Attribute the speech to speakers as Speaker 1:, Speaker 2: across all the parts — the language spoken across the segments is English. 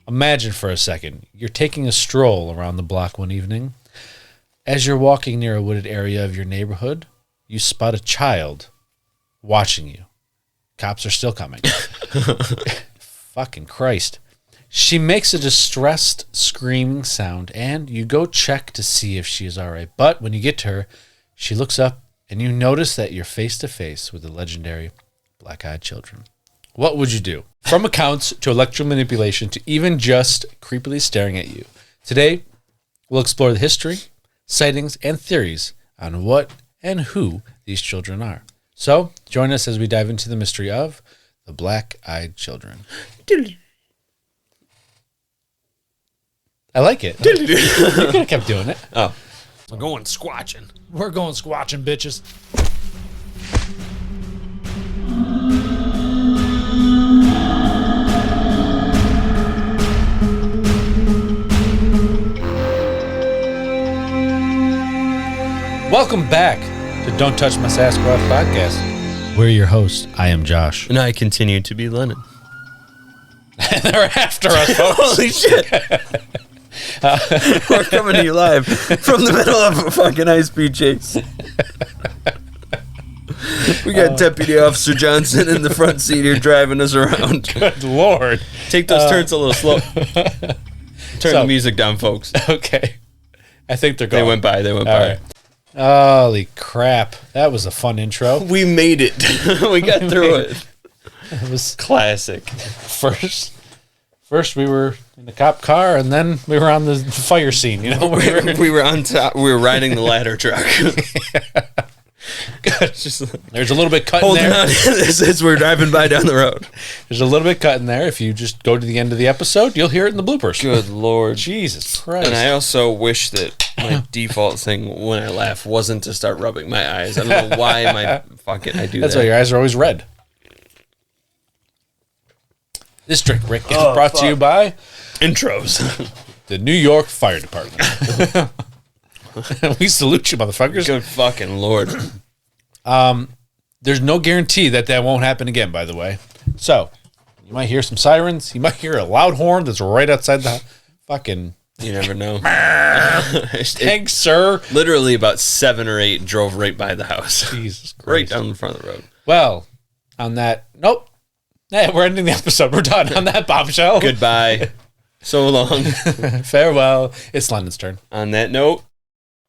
Speaker 1: Imagine for a second, you're taking a stroll around the block one evening. As you're walking near a wooded area of your neighborhood, you spot a child watching you. Cops are still coming. Fucking Christ. She makes a distressed screaming sound, and you go check to see if she is all right. But when you get to her, she looks up, and you notice that you're face to face with the legendary black-eyed children. What would you do? From accounts to electro manipulation to even just creepily staring at you. Today, we'll explore the history, sightings, and theories on what and who these children are. So, join us as we dive into the mystery of the black-eyed children. I like it. You could have kept doing it.
Speaker 2: Oh. We're going squatching.
Speaker 1: We're going squatching, bitches. Welcome back to Don't Touch My Sasquatch podcast. We're your hosts. I am Josh.
Speaker 2: And I continue to be Lennon.
Speaker 1: They're after us, folks.
Speaker 2: Holy shit. We're coming to you live from the middle of a fucking high-speed chase. We got Deputy Officer Johnson in the front seat here driving us around.
Speaker 1: Good Lord.
Speaker 2: Take those turns a little slow. Turn the music down, folks.
Speaker 1: Okay. I think they're going.
Speaker 2: They went by. All
Speaker 1: by. Right. Holy crap. That was a fun intro.
Speaker 2: We made it. We got through it.
Speaker 1: It was
Speaker 2: classic.
Speaker 1: First we were in the cop car, and then we were on the fire scene. You know,
Speaker 2: we were on top. We were riding the ladder truck.
Speaker 1: There's a little bit cut in there.
Speaker 2: As we're driving by down the road.
Speaker 1: There's a little bit cut in there. If you just go to the end of the episode, you'll hear it in the bloopers.
Speaker 2: Good Lord.
Speaker 1: Jesus Christ.
Speaker 2: And I also wish that my default thing when I laugh wasn't to start rubbing my eyes. I don't know why I do
Speaker 1: That's
Speaker 2: that.
Speaker 1: why your eyes are always red. This drink, Rick, is brought to you by
Speaker 2: Intros.
Speaker 1: The New York Fire Department. We salute you, motherfuckers.
Speaker 2: Good fucking Lord.
Speaker 1: There's no guarantee that won't happen again, by the way. So, you might hear some sirens. You might hear a loud horn that's right outside the fucking...
Speaker 2: You never know.
Speaker 1: Thanks, sir.
Speaker 2: Literally about 7 or 8 drove right by the house.
Speaker 1: Jesus Christ.
Speaker 2: Right down the front of the road.
Speaker 1: Well, on that... Nope. Yeah, we're ending the episode. We're done on that bombshell.
Speaker 2: Goodbye. So long.
Speaker 1: Farewell. It's London's turn.
Speaker 2: On that note,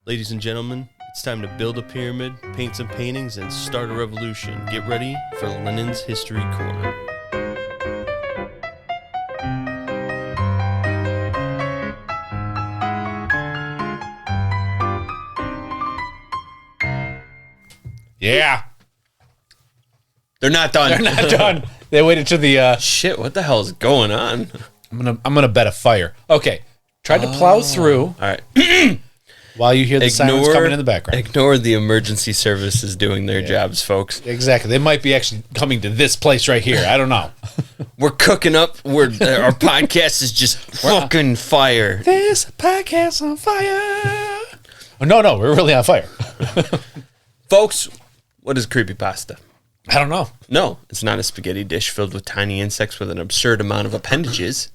Speaker 2: ladies and gentlemen, it's time to build a pyramid, paint some paintings, and start a revolution. Get ready for Lennon's History Corner.
Speaker 1: Yeah.
Speaker 2: They're not done.
Speaker 1: They're not done. They waited to the...
Speaker 2: Shit, what the hell is going on?
Speaker 1: I'm gonna bet a fire. Okay. Tried to plow through.
Speaker 2: All right.
Speaker 1: While you hear the sirens coming in the background.
Speaker 2: Ignore the emergency services doing their jobs, folks.
Speaker 1: Exactly. They might be actually coming to this place right here. I don't know.
Speaker 2: We're cooking up. Our podcast is just fucking fire.
Speaker 1: This podcast on fire. Oh, no. We're really on fire.
Speaker 2: Folks, what is creepypasta?
Speaker 1: I don't know.
Speaker 2: No, it's not a spaghetti dish filled with tiny insects with an absurd amount of appendages.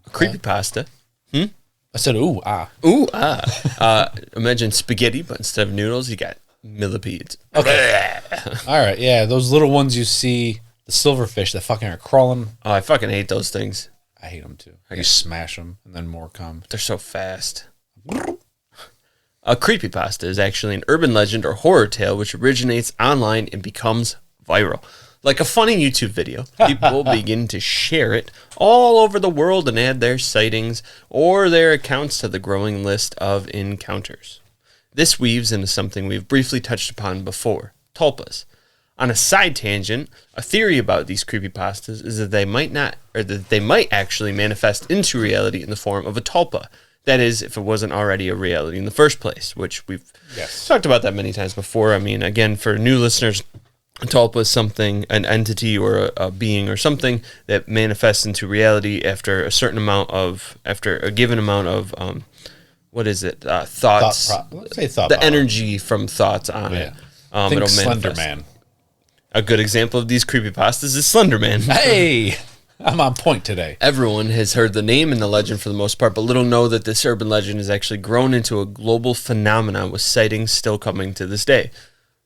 Speaker 2: Creepypasta.
Speaker 1: I said, ooh, ah.
Speaker 2: Ooh, ah. Imagine spaghetti, but instead of noodles, you got millipedes.
Speaker 1: Okay. All right, yeah, those little ones you see, the silverfish that fucking are crawling.
Speaker 2: Oh, I fucking hate those things.
Speaker 1: I hate them too. You smash them, and then more come.
Speaker 2: They're so fast. A creepypasta is actually an urban legend or horror tale which originates online and becomes viral. Like a funny YouTube video, people begin to share it all over the world and add their sightings or their accounts to the growing list of encounters. This weaves into something we've briefly touched upon before, tulpas. On a side tangent, a theory about these creepypastas is that they might actually manifest into reality in the form of a tulpa. That is, if it wasn't already a reality in the first place, which we've talked about that many times before. I mean, again, for new listeners, a tulpa is something, an entity or a being or something that manifests into reality after a given amount of, thoughts. The energy from thoughts on it.
Speaker 1: Think
Speaker 2: it'll
Speaker 1: Slender
Speaker 2: manifest.
Speaker 1: Man.
Speaker 2: A good example of these creepypastas is Slender Man.
Speaker 1: Hey! I'm on point today.
Speaker 2: Everyone has heard the name and the legend for the most part, but little know that this urban legend has actually grown into a global phenomenon with sightings still coming to this day.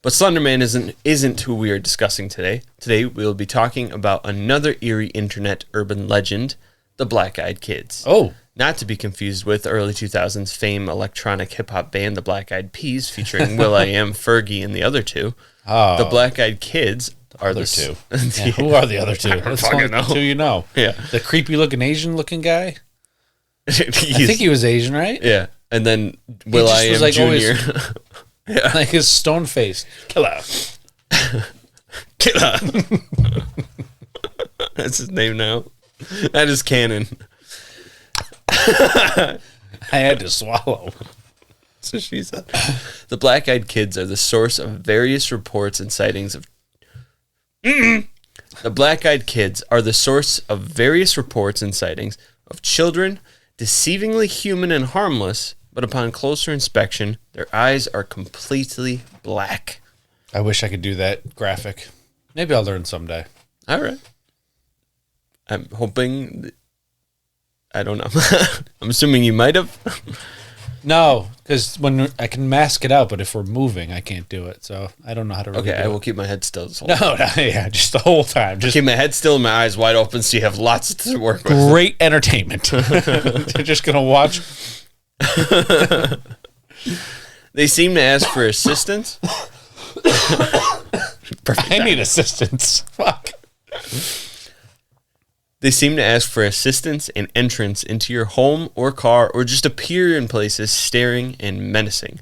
Speaker 2: But Slenderman isn't who we are discussing today. Today we'll be talking about another eerie internet urban legend, the Black Eyed Kids.
Speaker 1: Oh.
Speaker 2: Not to be confused with early 2000s fame electronic hip-hop band, the Black Eyed Peas, featuring will.i.am, Fergie, and the other two.
Speaker 1: Oh.
Speaker 2: The Black Eyed Kids are
Speaker 1: Other
Speaker 2: the
Speaker 1: two. Yeah, who are the other two? That's
Speaker 2: fucking
Speaker 1: only
Speaker 2: know.
Speaker 1: two you know.
Speaker 2: Yeah.
Speaker 1: The creepy-looking Asian-looking guy? I
Speaker 2: He's-
Speaker 1: think he was Asian, right?
Speaker 2: Yeah, and then
Speaker 1: He
Speaker 2: will.i.am
Speaker 1: just was, like,
Speaker 2: Jr.
Speaker 1: always- Like his stone-faced killer.
Speaker 2: Killer. That's his name now. That is canon.
Speaker 1: I had to swallow.
Speaker 2: So she said. The Black Eyed Kids are the source of various reports and sightings of. The Black Eyed Kids are the source of various reports and sightings of children, deceivingly human and harmless, but upon closer inspection, their eyes are completely black.
Speaker 1: I wish I could do that graphic. Maybe I'll learn someday.
Speaker 2: All right. I'm hoping. I don't know. I'm assuming you might have.
Speaker 1: No, because when I can mask it out, but if we're moving, I can't do it. So I don't know how to really
Speaker 2: Okay,
Speaker 1: do
Speaker 2: I
Speaker 1: it.
Speaker 2: will keep my head still this whole time.
Speaker 1: No, yeah, just the whole time. Just
Speaker 2: Keep my head still and my eyes wide open so you have lots to work with.
Speaker 1: great entertainment. They're just going to watch.
Speaker 2: They seem to ask for assistance. Perfect.
Speaker 1: I need assistance. Fuck.
Speaker 2: They seem to ask for assistance and entrance into your home or car or just appear in places staring and menacing.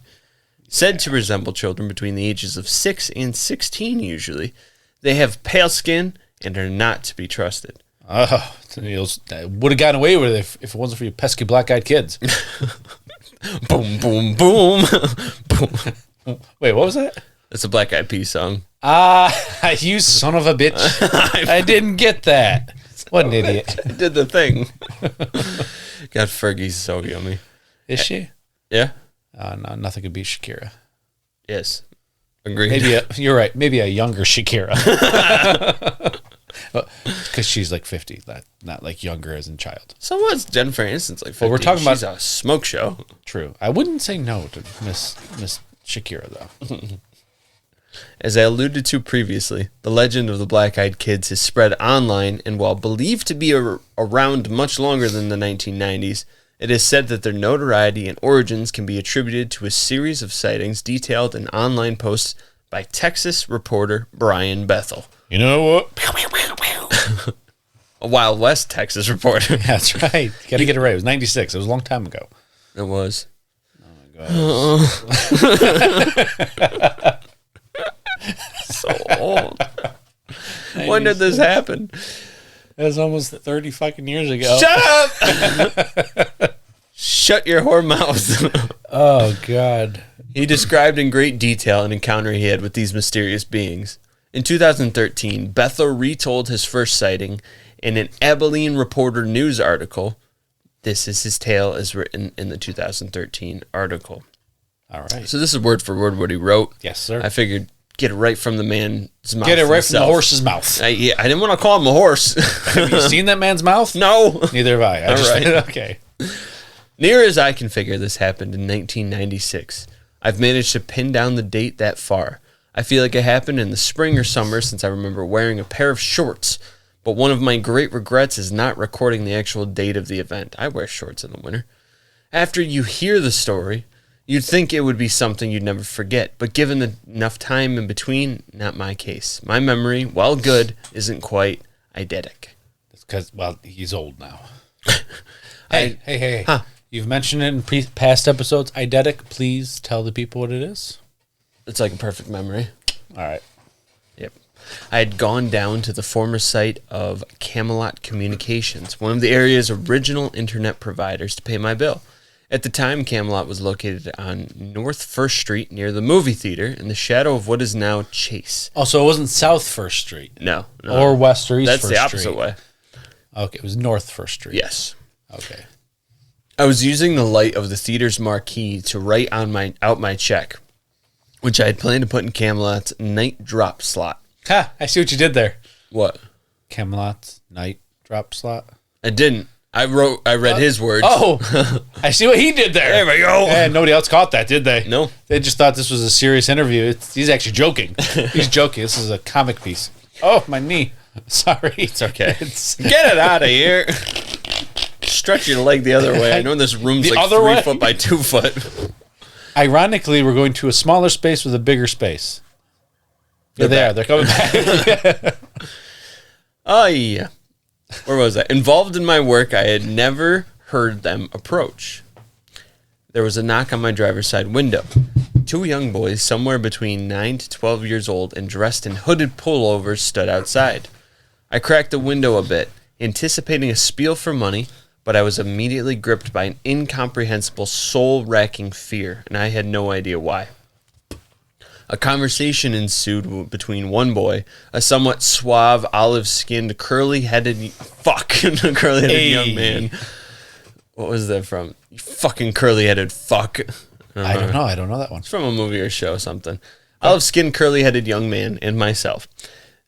Speaker 2: Said to resemble children between the ages of 6 and 16 usually. They have pale skin and are not to be trusted.
Speaker 1: Oh, would have gotten away with it if it wasn't for you pesky black-eyed kids.
Speaker 2: Boom, boom, boom. Boom.
Speaker 1: Wait, what was that?
Speaker 2: That's a Black Eyed Peas song.
Speaker 1: You son of a bitch. I didn't get that. What an idiot.
Speaker 2: I did the thing. God, Fergie's so yummy.
Speaker 1: Is she?
Speaker 2: Yeah?
Speaker 1: No, nothing could beat Shakira.
Speaker 2: Yes. Agreed.
Speaker 1: Maybe you're right. Maybe a younger Shakira. Because she's like 50, not like younger as in child.
Speaker 2: So what's Jennifer Aniston's like 50?
Speaker 1: Well, we're talking
Speaker 2: She's
Speaker 1: about
Speaker 2: a smoke show.
Speaker 1: True. I wouldn't say no to Miss Shakira though.
Speaker 2: As I alluded to previously, the legend of the Black Eyed Kids has spread online, and while believed to be around much longer than the 1990s, it is said that their notoriety and origins can be attributed to a series of sightings detailed in online posts by Texas reporter Brian Bethel.
Speaker 1: You know what?
Speaker 2: A Wild West Texas reporter.
Speaker 1: That's right. You got to get it right. It was 96. It was a long time ago.
Speaker 2: It was.
Speaker 1: Oh my God.
Speaker 2: So old. When did this happen?
Speaker 1: That was almost 30 fucking years ago.
Speaker 2: Shut up! Shut your whore mouth.
Speaker 1: Oh, God.
Speaker 2: He described in great detail an encounter he had with these mysterious beings. In 2013, Bethel retold his first sighting in an Abilene Reporter news article. This is his tale as written in the 2013 article.
Speaker 1: All right.
Speaker 2: So this is word for word what he wrote.
Speaker 1: Yes, sir.
Speaker 2: I figured get it right from the man's mouth.
Speaker 1: Get it right from the
Speaker 2: himself.
Speaker 1: horse's mouth.
Speaker 2: I didn't want to call him a horse.
Speaker 1: Have you seen that man's mouth?
Speaker 2: No.
Speaker 1: Neither have I.
Speaker 2: All right.
Speaker 1: Okay.
Speaker 2: Near as I can figure, this happened in 1996. I've managed to pin down the date that far. I feel like it happened in the spring or summer since I remember wearing a pair of shorts. But one of my great regrets is not recording the actual date of the event. I wear shorts in the winter. After you hear the story, you'd think it would be something you'd never forget. But given enough time in between, not my case. My memory, while good, isn't quite eidetic.
Speaker 1: It's because, well, he's old now. Hey. Huh. You've mentioned it in past episodes. Eidetic, please tell the people what it is.
Speaker 2: It's like a perfect memory.
Speaker 1: All right.
Speaker 2: Yep. I had gone down to the former site of Camelot Communications, one of the area's original internet providers, to pay my bill. At the time, Camelot was located on North 1st Street near the movie theater in the shadow of what is now Chase.
Speaker 1: Oh, so it wasn't South 1st Street.
Speaker 2: No.
Speaker 1: Or West or East 1st
Speaker 2: That's
Speaker 1: Street.
Speaker 2: the opposite way.
Speaker 1: Okay, it was North 1st Street.
Speaker 2: Yes.
Speaker 1: Okay.
Speaker 2: I was using the light of the theater's marquee to write out my check, which I had planned to put in Camelot's night drop slot.
Speaker 1: Ha! I see what you did there.
Speaker 2: What?
Speaker 1: Camelot's night drop slot?
Speaker 2: I didn't. I read his words.
Speaker 1: Oh, I see what he did there.
Speaker 2: There we go.
Speaker 1: And nobody else caught that, did they?
Speaker 2: No.
Speaker 1: They just thought this was a serious interview. He's actually joking. He's joking. This is a comic piece. Oh, my knee. Sorry.
Speaker 2: It's okay. Get it out of here. Stretch your leg the other way. I know this room's
Speaker 1: The
Speaker 2: like
Speaker 1: other
Speaker 2: 3
Speaker 1: way?
Speaker 2: foot by 2 foot.
Speaker 1: Ironically, we're going to a smaller space with a bigger space. Here they are. They're coming back.
Speaker 2: Oh, yeah. Where was I? Involved in my work, I had never heard them approach. There was a knock on my driver's side window. 2 young boys, somewhere between 9 to 12 years old and dressed in hooded pullovers, stood outside. I cracked the window a bit, anticipating a spiel for money, but I was immediately gripped by an incomprehensible, soul-racking fear, and I had no idea why. A conversation ensued between one boy, a somewhat suave, olive-skinned, curly-headed young man. What was that from? You fucking curly-headed fuck.
Speaker 1: I don't know. I don't know that one.
Speaker 2: It's from a movie or show or something. Olive-skinned, curly-headed young man and myself.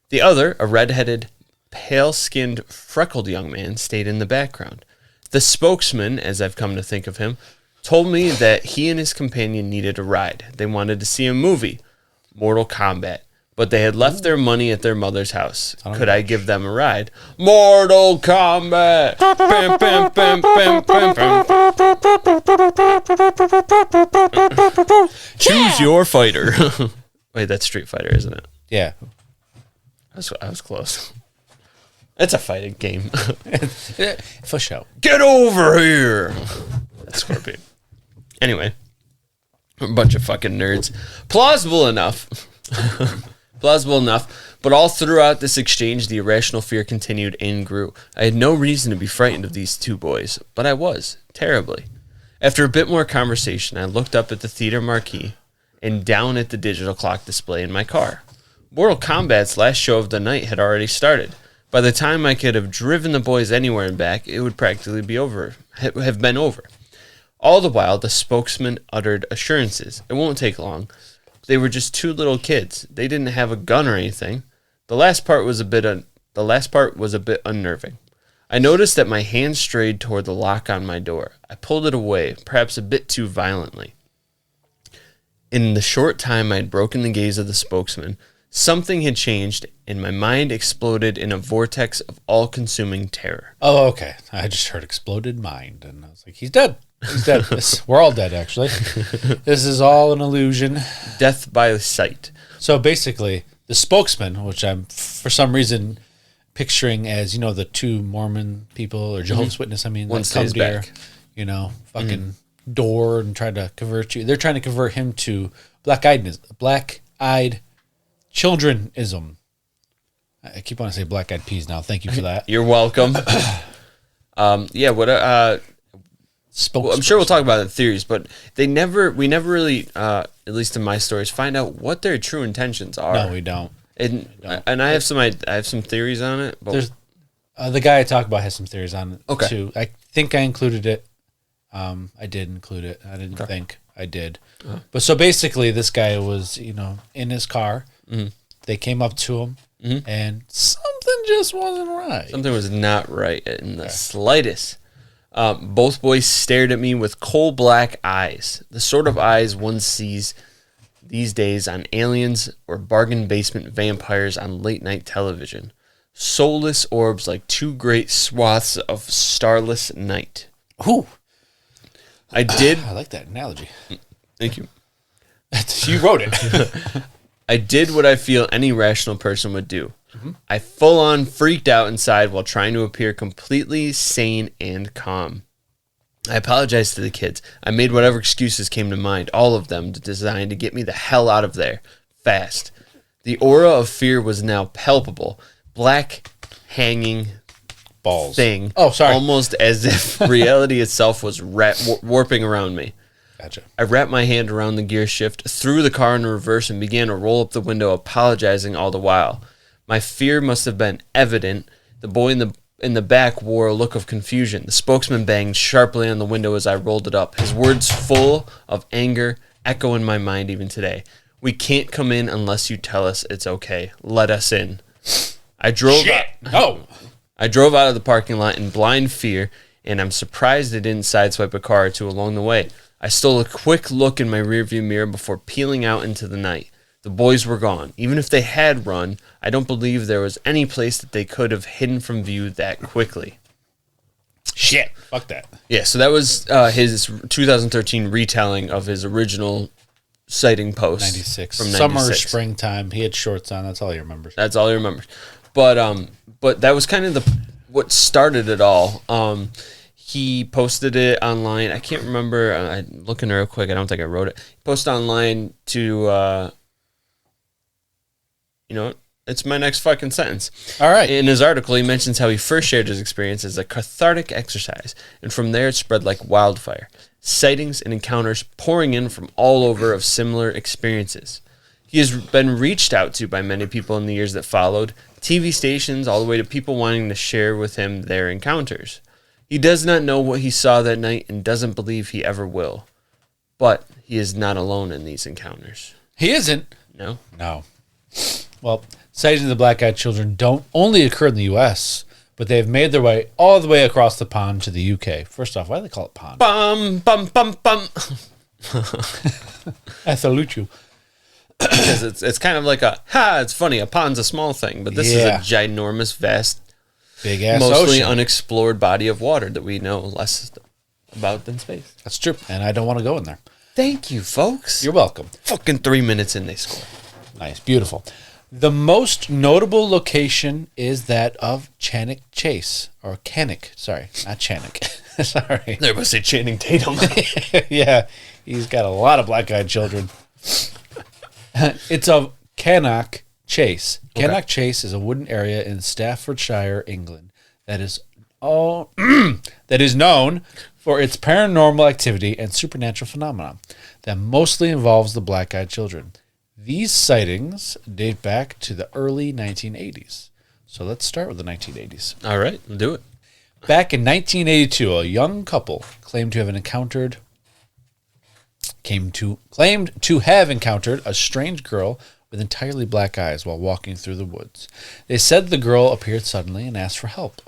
Speaker 2: The other, a red-headed, pale-skinned, freckled young man, stayed in the background. The spokesman, as I've come to think of him, told me that he and his companion needed a ride. They wanted to see a movie, Mortal Kombat, but they had left their money at their mother's house. Could I give them a ride? Mortal Kombat! Bam, bam, bam, bam, bam, bam. Choose your fighter. Wait, that's Street Fighter, isn't it?
Speaker 1: Yeah.
Speaker 2: I was close. It's a fighting game.
Speaker 1: For sure.
Speaker 2: Get over here! That's Scorpion. Anyway. A bunch of fucking nerds. Plausible enough. But all throughout this exchange, the irrational fear continued and grew. I had no reason to be frightened of these 2 boys, but I was, terribly. After a bit more conversation, I looked up at the theater marquee and down at the digital clock display in my car. Mortal Kombat's last show of the night had already started. By the time I could have driven the boys anywhere and back, it would practically be over, have been over. All the while, the spokesman uttered assurances. It won't take long. They were just 2 little kids. They didn't have a gun or anything. The last part was a bit unnerving. I noticed that my hand strayed toward the lock on my door. I pulled it away, perhaps a bit too violently. In the short time I had broken the gaze of the spokesman, something had changed, and my mind exploded in a vortex of all-consuming terror.
Speaker 1: Oh, okay. I just heard exploded mind, and I was like, he's dead. He's dead. We're all dead, actually. This is all an illusion.
Speaker 2: Death by sight.
Speaker 1: So basically, the spokesman, which I'm for some reason picturing as, the 2 Mormon people or Jehovah's Witness,
Speaker 2: One
Speaker 1: that
Speaker 2: stays
Speaker 1: come to
Speaker 2: back.
Speaker 1: your, fucking door and try to convert you. They're trying to convert him to black-eyed childrenism. I keep wanting to say black-eyed peas now. Thank you for that.
Speaker 2: You're welcome. I'm sure we'll talk about it in theories, but we never really, at least in my stories, find out what their true intentions are.
Speaker 1: No, we don't.
Speaker 2: And I have some theories on it. But
Speaker 1: there's the guy I talk about has some theories on it too. I think I included it. I did include it. I didn't think I did. But so basically, this guy was, in his car. Mm-hmm. They came up to him, and something just wasn't right.
Speaker 2: Something was not right in the slightest. Both boys stared at me with coal-black eyes, the sort of eyes one sees these days on aliens or bargain basement vampires on late-night television. Soulless orbs like 2 great swaths of starless night.
Speaker 1: Ooh.
Speaker 2: I
Speaker 1: like that analogy.
Speaker 2: Thank you.
Speaker 1: You wrote it.
Speaker 2: I did what I feel any rational person would do.
Speaker 1: Mm-hmm.
Speaker 2: I full-on freaked out inside while trying to appear completely sane and calm. I apologized to the kids. I made whatever excuses came to mind, all of them designed to get me the hell out of there, fast. The aura of fear was now palpable, black, hanging
Speaker 1: balls
Speaker 2: thing.
Speaker 1: Oh, sorry.
Speaker 2: Almost as if reality itself was warping around me.
Speaker 1: Gotcha.
Speaker 2: I wrapped my hand around the gear shift, threw the car in reverse, and began to roll up the window, apologizing all the while. My fear must have been evident. The boy in the back wore a look of confusion. The spokesman banged sharply on the window as I rolled it up, his words full of anger echo in my mind even today. "We can't come in unless you tell us it's okay. Let us in." I drove
Speaker 1: Shit. No.
Speaker 2: I drove out of the parking lot in blind fear, and I'm surprised I didn't sideswipe a car or two along the way. I stole a quick look in my rearview mirror before peeling out into the night. The boys were gone. Even if they had run, I don't believe there was any place that they could have hidden from view that quickly.
Speaker 1: Shit. Fuck that.
Speaker 2: Yeah, so that was his 2013 retelling of his original sighting post.
Speaker 1: 96.
Speaker 2: From 96.
Speaker 1: Summer, springtime. He had shorts on. That's all he remembers.
Speaker 2: That's all he remembers. But that was kind of what started it all. He posted it online. I can't remember. I'm looking real quick. I don't think I wrote it. He posted online to, it's my next fucking sentence.
Speaker 1: All right.
Speaker 2: In his article, he mentions how he first shared his experience as a cathartic exercise, and from there it spread like wildfire. Sightings and encounters pouring in from all over of similar experiences. He has been reached out to by many people in the years that followed, TV stations, all the way to people wanting to share with him their encounters. He does not know what he saw that night and doesn't believe he ever will. But he is not alone in these encounters.
Speaker 1: He isn't.
Speaker 2: No?
Speaker 1: No. Well, sightings of the black-eyed children don't only occur in the U.S., but they've made their way all the way across the pond to the U.K. First off, why do they call it pond?
Speaker 2: Bum, bum, bum, bum.
Speaker 1: I salute you.
Speaker 2: Because it's kind of like it's funny, a pond's a small thing, but this is a ginormous, vast,
Speaker 1: big-ass
Speaker 2: mostly
Speaker 1: ocean.
Speaker 2: Unexplored body of water that we know less about than space.
Speaker 1: That's true, and I don't want to go in there.
Speaker 2: Thank you, folks.
Speaker 1: You're welcome.
Speaker 2: Fucking 3 minutes in, they score.
Speaker 1: Nice, beautiful. The most notable location is that of Cannock Chase, or Cannock, sorry, not Channock. Sorry.
Speaker 2: They're about to say Channing Tatum.
Speaker 1: Yeah, he's got a lot of black-eyed children. It's of Cannock Chase.
Speaker 2: Okay.
Speaker 1: Cannock Chase is a wooden area in Staffordshire, England, that is known for its paranormal activity and supernatural phenomena that mostly involves the black-eyed children. These sightings date back to the early 1980s. So let's start with the 1980s.
Speaker 2: All right, we'll do it.
Speaker 1: Back in 1982, a young couple claimed to have encountered a strange girl with entirely black eyes while walking through the woods. They said the girl appeared suddenly and asked for help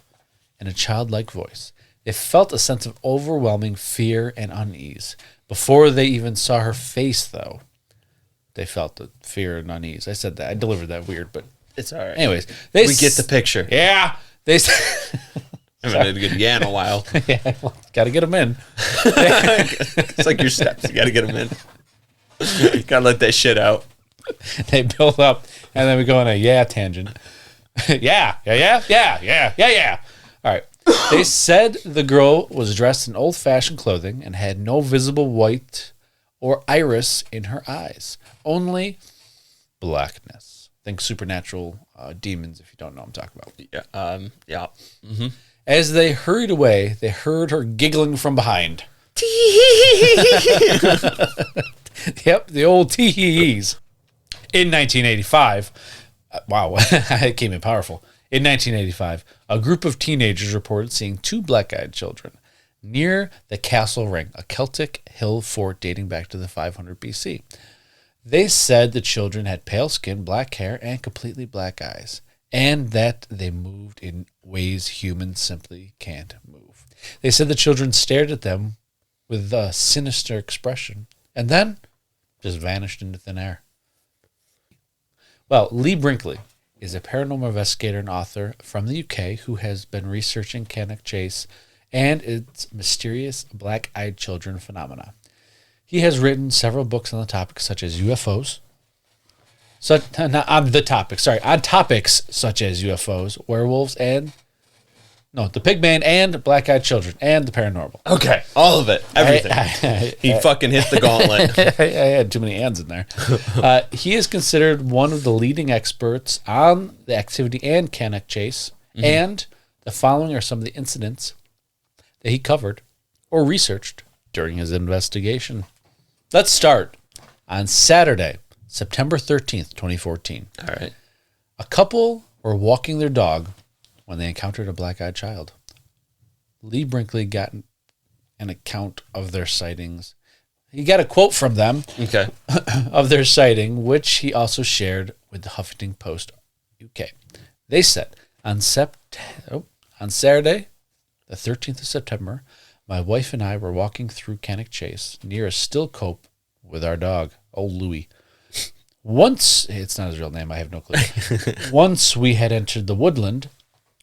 Speaker 1: in a childlike voice. They felt a sense of overwhelming fear and unease. Before they even saw her face, though, they felt the fear and unease. I said that. I delivered that weird, but
Speaker 2: it's all right.
Speaker 1: Anyways,
Speaker 2: we get the picture.
Speaker 1: Yeah. They
Speaker 2: I haven't had a good in a while.
Speaker 1: Yeah, well, got to get them in.
Speaker 2: It's like your steps. You got to get them in. You got to let that shit out.
Speaker 1: They build up, and then we go on a tangent. Yeah. All right. They said the girl was dressed in old-fashioned clothing and had no visible white or iris in her eyes, only blackness. Think supernatural demons, if you don't know what I'm talking about.
Speaker 2: Yeah. Mm-hmm.
Speaker 1: As they hurried away, they heard her giggling from behind. Yep, the old tee-hee-hees. In 1985, wow, it came in powerful. In 1985, a group of teenagers reported seeing two black-eyed children near the Castle Ring, a Celtic hill fort dating back to the 500 BC. They said the children had pale skin, black hair, and completely black eyes, and that they moved in ways humans simply can't move. They said the children stared at them with a sinister expression, and then just vanished into thin air. Well, Lee Brinkley is a paranormal investigator and author from the UK who has been researching Cannock Chase and its mysterious black-eyed children phenomena. He has written several books on the topic, such as UFOs. On topics such as UFOs, werewolves, the Pigman and black-eyed children, and the paranormal.
Speaker 2: Okay, all of it, everything. He fucking hit the gauntlet.
Speaker 1: I had too many ands in there. He is considered one of the leading experts on the activity and Cannock Chase, and the following are some of the incidents that he covered or researched during his investigation. Let's start on Saturday, September 13th, 2014.
Speaker 2: All right.
Speaker 1: A couple were walking their dog when they encountered a black-eyed child. Lee Brinkley got an account of their sightings. He got a quote from them of their sighting, which he also shared with the Huffington Post UK. They said, on On Saturday, the 13th of September, my wife and I were walking through Cannock Chase near a still cope with our dog, old Louie. Once, it's not his real name, I have no clue. Once we had entered the woodland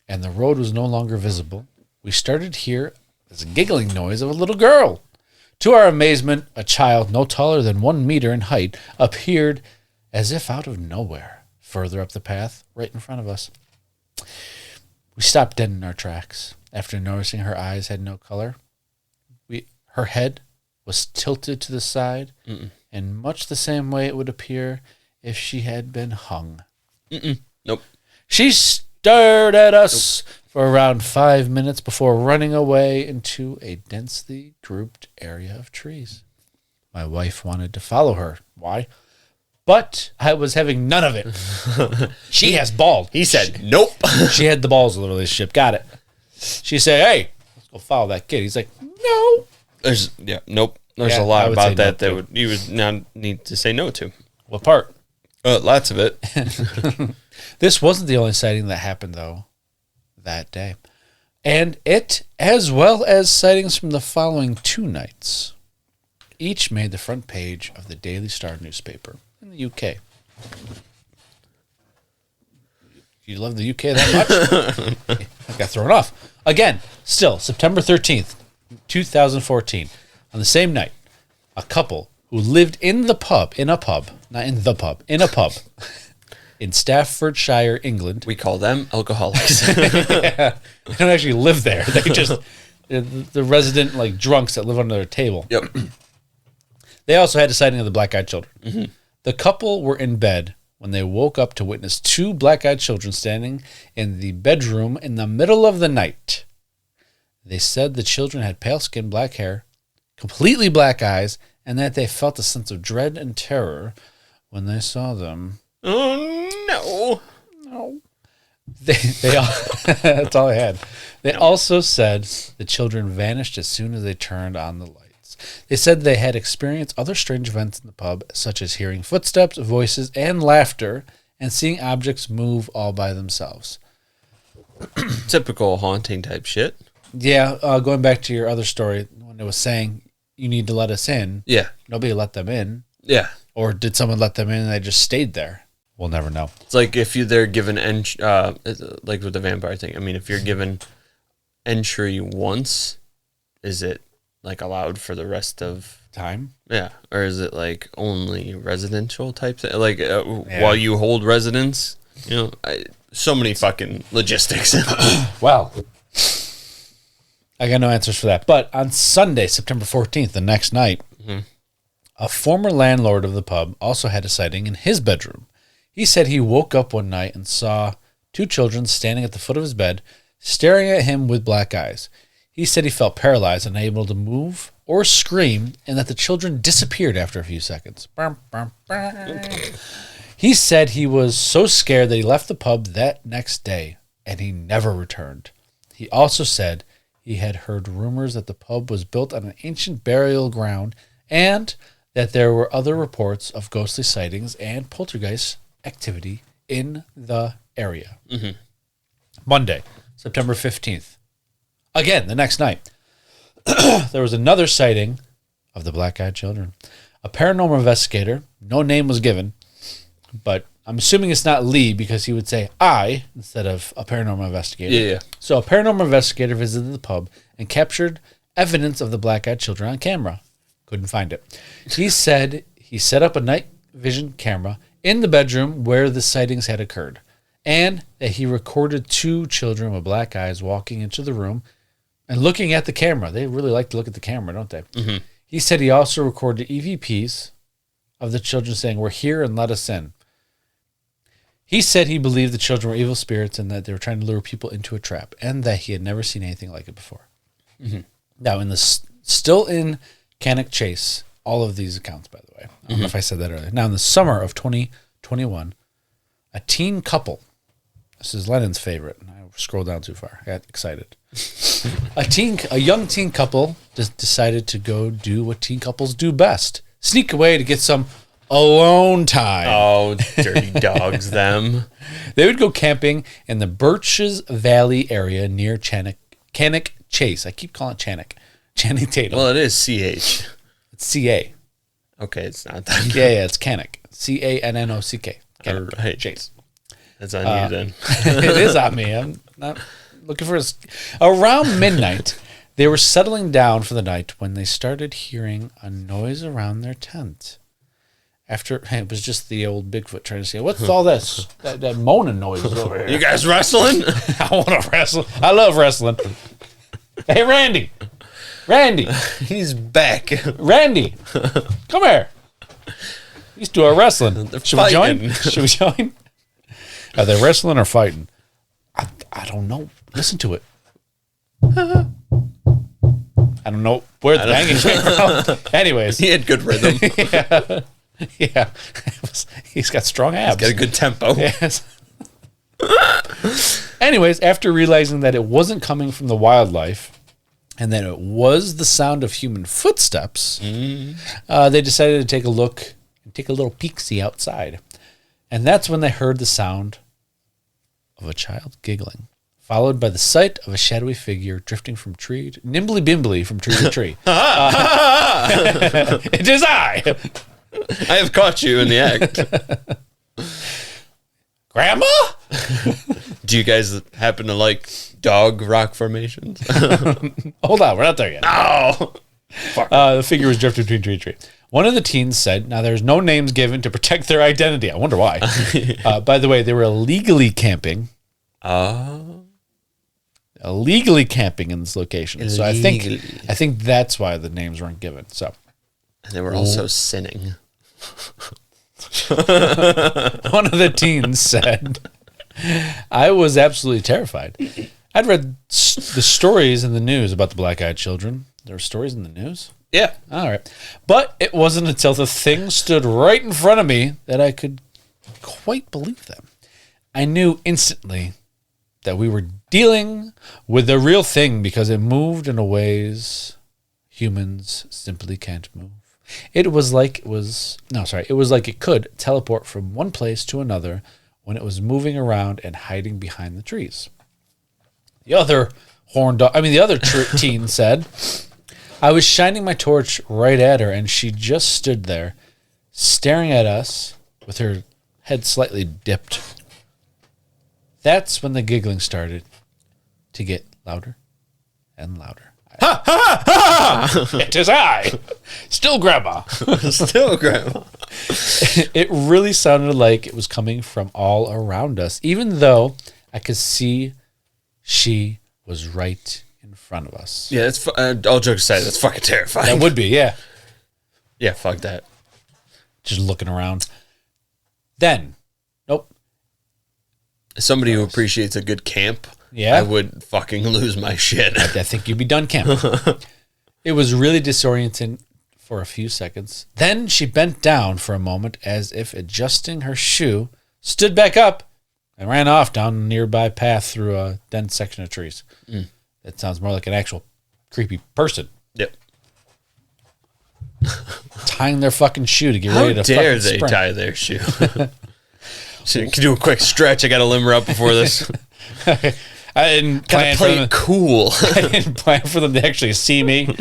Speaker 1: and the road was no longer visible, we started to hear this giggling noise of a little girl. To our amazement, a child no taller than 1 meter in height appeared as if out of nowhere, further up the path, right in front of us. We stopped dead in our tracks after noticing her eyes had no color. Her head was tilted to the side in much the same way it would appear if she had been hung.
Speaker 2: Nope.
Speaker 1: She stared at us for around 5 minutes before running away into a densely grouped area of trees. My wife wanted to follow her. Why? But I was having none of it. She has balls.
Speaker 2: He said, nope.
Speaker 1: She had the balls of the relationship. Got it. She said, hey, let's go follow that kid. He's like, no.
Speaker 2: Nope. There's a lot about that you would not need to say no to.
Speaker 1: What part?
Speaker 2: Lots of it.
Speaker 1: This wasn't the only sighting that happened, though, that day. And it, as well as sightings from the following 2 nights, each made the front page of the Daily Star newspaper in the UK. You love the UK that much? I got thrown off. Again, still, September 13th, 2014. On the same night, a couple who lived in a pub, in Staffordshire, England.
Speaker 2: We call them alcoholics.
Speaker 1: Yeah, they don't actually live there. They just, the resident like drunks that live under their table.
Speaker 2: Yep.
Speaker 1: They also had a sighting of the black-eyed children. The couple were in bed when they woke up to witness 2 black-eyed children standing in the bedroom in the middle of the night. They said the children had pale skin, black hair, completely black eyes, and that they felt a sense of dread and terror when they saw them.
Speaker 2: Oh,
Speaker 1: No. They all, that's all I had. They also said the children vanished as soon as they turned on the lights. They said they had experienced other strange events in the pub, such as hearing footsteps, voices, and laughter, and seeing objects move all by themselves.
Speaker 2: Typical haunting type shit.
Speaker 1: Yeah, going back to your other story, when it was saying, you need to let us in.
Speaker 2: Yeah.
Speaker 1: Nobody let them in.
Speaker 2: Yeah.
Speaker 1: Or did someone let them in and they just stayed there? We'll never know.
Speaker 2: It's like if they're given, like with the vampire thing, I mean, if you're given entry once, is it like allowed for the rest of
Speaker 1: time?
Speaker 2: Yeah. Or is it like only residential type thing? Like while you hold residence, you know, so many fucking logistics.
Speaker 1: Well, I got no answers for that. But on Sunday, September 14th, the next night, a former landlord of the pub also had a sighting in his bedroom. He said he woke up one night and saw 2 children standing at the foot of his bed, staring at him with black eyes. He said he felt paralyzed, unable to move or scream, and that the children disappeared after a few seconds. He said he was so scared that he left the pub that next day, and he never returned. He also said he had heard rumors that the pub was built on an ancient burial ground and that there were other reports of ghostly sightings and poltergeist activity in the area. Monday, September 15th. Again, the next night, there was another sighting of the black-eyed children. A paranormal investigator, no name was given, but I'm assuming it's not Lee because he would say I instead of a paranormal investigator.
Speaker 2: Yeah.
Speaker 1: So a paranormal investigator visited the pub and captured evidence of the black-eyed children on camera. Couldn't find it. He said he set up a night vision camera in the bedroom where the sightings had occurred, and that he recorded 2 children with black eyes walking into the room and looking at the camera. They really like to look at the camera, don't they? He said he also recorded EVPs of the children saying, "We're here and let us in." He said he believed the children were evil spirits and that they were trying to lure people into a trap, and that he had never seen anything like it before. Now, still in Cannock Chase, all of these accounts, by the way. I don't know if I said that earlier. Now, in the summer of 2021, a teen couple, this is Lennon's favorite. I scrolled down too far. I got excited. A young teen couple just decided to go do what teen couples do best. Sneak away to get some alone time.
Speaker 2: Oh, dirty dogs, them.
Speaker 1: They would go camping in the Birches Valley area near Cannock Chase. I keep calling it Channing Tatum.
Speaker 2: Well, it is CH.
Speaker 1: It's CA.
Speaker 2: Okay, it's not that.
Speaker 1: Yeah, it's Cannock. Cannock.
Speaker 2: All right.
Speaker 1: Chase.
Speaker 2: That's on you then.
Speaker 1: It is on me. I'm not looking for around midnight, they were settling down for the night when they started hearing a noise around their tent. It was just the old Bigfoot trying to say, what's all this? That moaning noise is over here.
Speaker 2: You guys wrestling?
Speaker 1: I want to wrestle. I love wrestling. Hey, Randy.
Speaker 2: He's back.
Speaker 1: Randy, come here. These two are wrestling. Should we join? Are they wrestling or fighting? I don't know. Listen to it. I don't know where the banging came from. Anyways.
Speaker 2: He had good rhythm.
Speaker 1: Yeah. He's got strong abs.
Speaker 2: He's got a good tempo.
Speaker 1: Yes. Anyways, after realizing that it wasn't coming from the wildlife and that it was the sound of human footsteps, they decided to take a look and take a little peek-see outside. And that's when they heard the sound of a child giggling, followed by the sight of a shadowy figure drifting from tree to nimbly-bimbly from tree to tree. It is I!
Speaker 2: I have caught you in the act.
Speaker 1: Grandma?
Speaker 2: Do you guys happen to like dog rock formations?
Speaker 1: Hold on, we're not there yet.
Speaker 2: No!
Speaker 1: The figure was drifting between tree and tree. One of the teens said, now there's no names given to protect their identity. I wonder why. By the way, they were illegally camping. Illegally camping in this location. So I think that's why the names weren't given. So
Speaker 2: And they were also sinning.
Speaker 1: one of the teens said, I was absolutely terrified. I'd read the stories in the news about the black-eyed children. There were stories in the news?
Speaker 2: Yeah.
Speaker 1: All right. But it wasn't until the thing stood right in front of me that I could quite believe them. I knew instantly that we were dealing with the real thing because it moved in a ways humans simply can't move. It was like it could teleport from one place to another when it was moving around and hiding behind the trees. The other teen said, I was shining my torch right at her, and she just stood there, staring at us with her head slightly dipped. That's when the giggling started to get louder and louder. Ha ha ha! It is I, still Grandma.
Speaker 2: Still Grandma.
Speaker 1: It really sounded like it was coming from all around us, even though I could see she was right in front of us.
Speaker 2: Yeah, that's all jokes aside, that's fucking terrifying.
Speaker 1: That would be, yeah.
Speaker 2: Yeah, fuck that.
Speaker 1: Just looking around. Then, nope.
Speaker 2: As somebody who appreciates a good camp,
Speaker 1: yeah,
Speaker 2: I would fucking lose my shit.
Speaker 1: I think you'd be done camping. It was really disorienting for a few seconds. Then she bent down for a moment as if adjusting her shoe, stood back up, and ran off down a nearby path through a dense section of trees. That sounds more like an actual creepy person.
Speaker 2: Yep.
Speaker 1: Tying their fucking shoe to get ready to fucking
Speaker 2: How dare they
Speaker 1: sprint.
Speaker 2: tie their shoe? So you can do a quick stretch. I got to limber up before this.
Speaker 1: I didn't plan for them.
Speaker 2: Cool.
Speaker 1: I didn't plan for them to actually see me.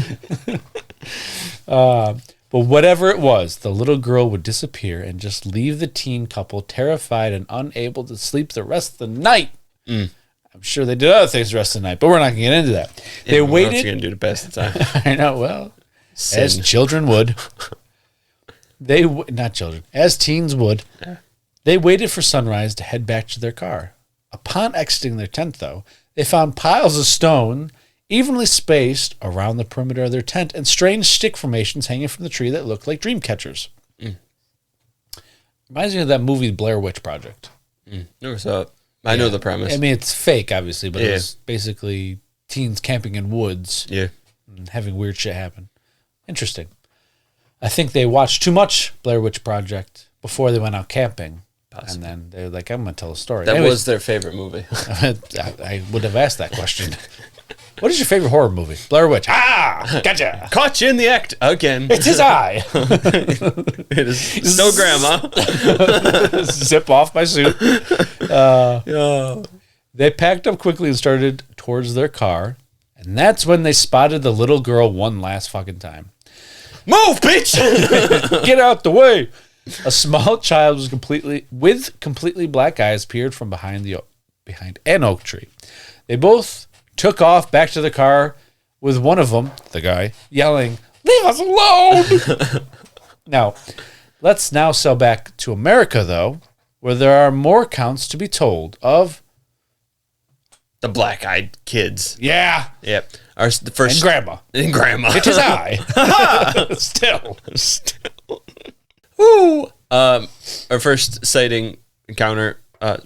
Speaker 1: But whatever it was, the little girl would disappear and just leave the teen couple terrified and unable to sleep the rest of the night. I'm sure they did other things the rest of the night, but we're not going to get into that. They waited.
Speaker 2: What else are you going to do to pass the time?
Speaker 1: I know. Well,
Speaker 2: Sin.
Speaker 1: as children would. Not children. As teens would.
Speaker 2: Yeah.
Speaker 1: They waited for sunrise to head back to their car. Upon exiting their tent, though, they found piles of stone evenly spaced around the perimeter of their tent and strange stick formations hanging from the tree that looked like dream catchers. Reminds me of that movie Blair Witch Project.
Speaker 2: Never saw it. I know the premise.
Speaker 1: I mean, it's fake, obviously, but
Speaker 2: Yeah.
Speaker 1: it's basically teens camping in woods
Speaker 2: Yeah.
Speaker 1: and having weird shit happen. Interesting. I think they watched too much Blair Witch Project before they went out camping. Possibly. And then they're like, I'm going to tell a story.
Speaker 2: That
Speaker 1: Anyways,
Speaker 2: was their favorite movie.
Speaker 1: I would have asked that question. What is your favorite horror movie? Blair Witch. Ah, gotcha.
Speaker 2: Caught you in the act again.
Speaker 1: It's his eye.
Speaker 2: It is Snow Grandma.
Speaker 1: Zip off my suit. They packed up quickly and started towards their car. And that's when they spotted the little girl one last fucking time.
Speaker 2: Move, bitch!
Speaker 1: Get out the way. A small child was completely black eyes peered from behind an oak tree. They both took off back to the car with one of them, the guy, yelling, "Leave us alone!" Now, let's now sail back to America, though, where there are more accounts to be told of
Speaker 2: the black-eyed kids.
Speaker 1: Yeah.
Speaker 2: Yep. The first
Speaker 1: and grandma.
Speaker 2: And grandma.
Speaker 1: It is I. Still.
Speaker 2: Woo! Our first sighting encounter,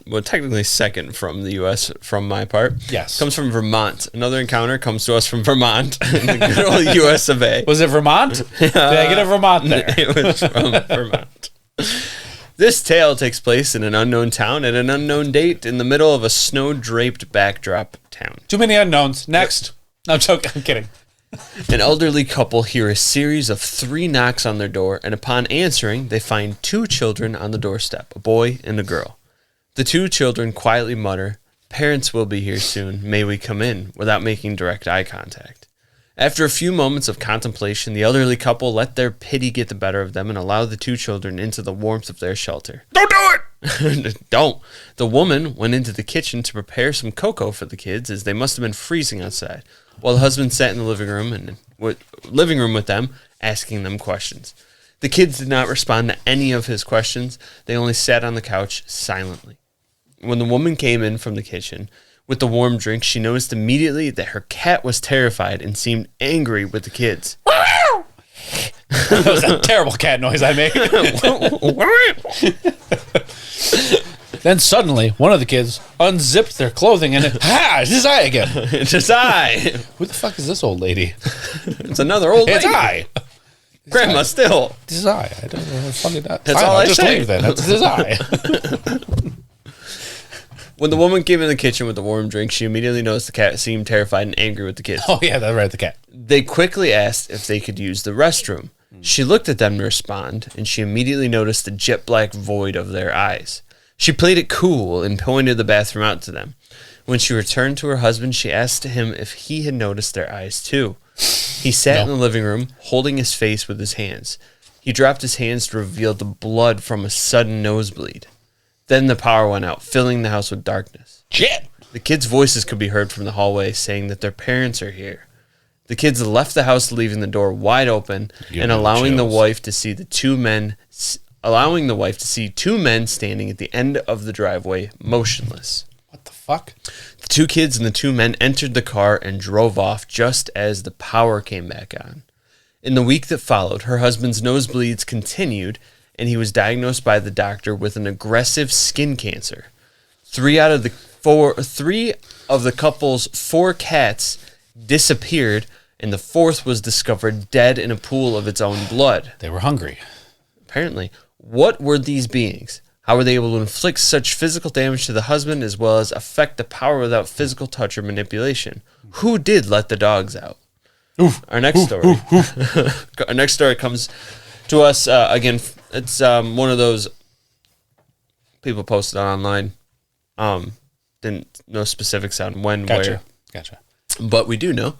Speaker 2: well, technically second from the U.S. from my part.
Speaker 1: Yes.
Speaker 2: Comes from Vermont. Another encounter comes to us from Vermont, in the good old U.S. of A.
Speaker 1: Was it Vermont? Did I get a Vermont there?
Speaker 2: It was from Vermont. This tale takes place in an unknown town at an unknown date in the middle of a snow-draped backdrop town.
Speaker 1: Too many unknowns. Next. No, I'm joking. I'm kidding.
Speaker 2: An elderly couple hear a series of 3 knocks on their door, and upon answering, they find 2 children on the doorstep, a boy and a girl. The 2 children quietly mutter, "Parents will be here soon. May we come in?" without making direct eye contact. After a few moments of contemplation, the elderly couple let their pity get the better of them and allow the 2 children into the warmth of their shelter.
Speaker 1: Don't do
Speaker 2: it! Don't. The woman went into the kitchen to prepare some cocoa for the kids, as they must have been freezing outside, while the husband sat in the living room with them, asking them questions. The kids did not respond to any of his questions. They only sat on the couch silently. When the woman came in from the kitchen with the warm drink, she noticed immediately that her cat was terrified and seemed angry with the kids.
Speaker 1: That was a terrible cat noise I made. Then suddenly, one of the kids unzipped their clothing and it's his eye again.
Speaker 2: It's his eye.
Speaker 1: Who the fuck is this old lady?
Speaker 2: It's another old lady.
Speaker 1: It's eye.
Speaker 2: Grandma still.
Speaker 1: It's his eye. I don't know. Fucking that.
Speaker 2: That's all I
Speaker 1: just
Speaker 2: say.
Speaker 1: leave then. That's his eye.
Speaker 2: When the woman came in the kitchen with the warm drink, she immediately noticed the cat seemed terrified and angry with the kids.
Speaker 1: Oh, yeah, that's right, the cat.
Speaker 2: They quickly asked if they could use the restroom. She looked at them to respond, and she immediately noticed the jet black void of their eyes. She played it cool and pointed the bathroom out to them. When she returned to her husband, she asked him if he had noticed their eyes too. He sat in the living room, holding his face with his hands. He dropped his hands to reveal the blood from a sudden nosebleed. Then the power went out, filling the house with darkness.
Speaker 1: Shit!
Speaker 2: The kids' voices could be heard from the hallway saying that their parents are here. The kids left the house, leaving the door wide open and allowing the wife to see two men standing at the end of the driveway, motionless.
Speaker 1: What the fuck?
Speaker 2: The 2 kids and the 2 men entered the car and drove off just as the power came back on. In the week that followed, her husband's nosebleeds continued, and he was diagnosed by the doctor with an aggressive skin cancer. 3 of the couple's 4 cats disappeared, and the 4th was discovered dead in a pool of its own blood.
Speaker 1: They were hungry.
Speaker 2: Apparently. What were these beings? How were they able to inflict such physical damage to the husband as well as affect the power without physical touch or manipulation? Who did let the dogs out? Our next story. Our next story comes to us, again, it's one of those people posted online. Didn't know specifics on when, where.
Speaker 1: Gotcha.
Speaker 2: But we do know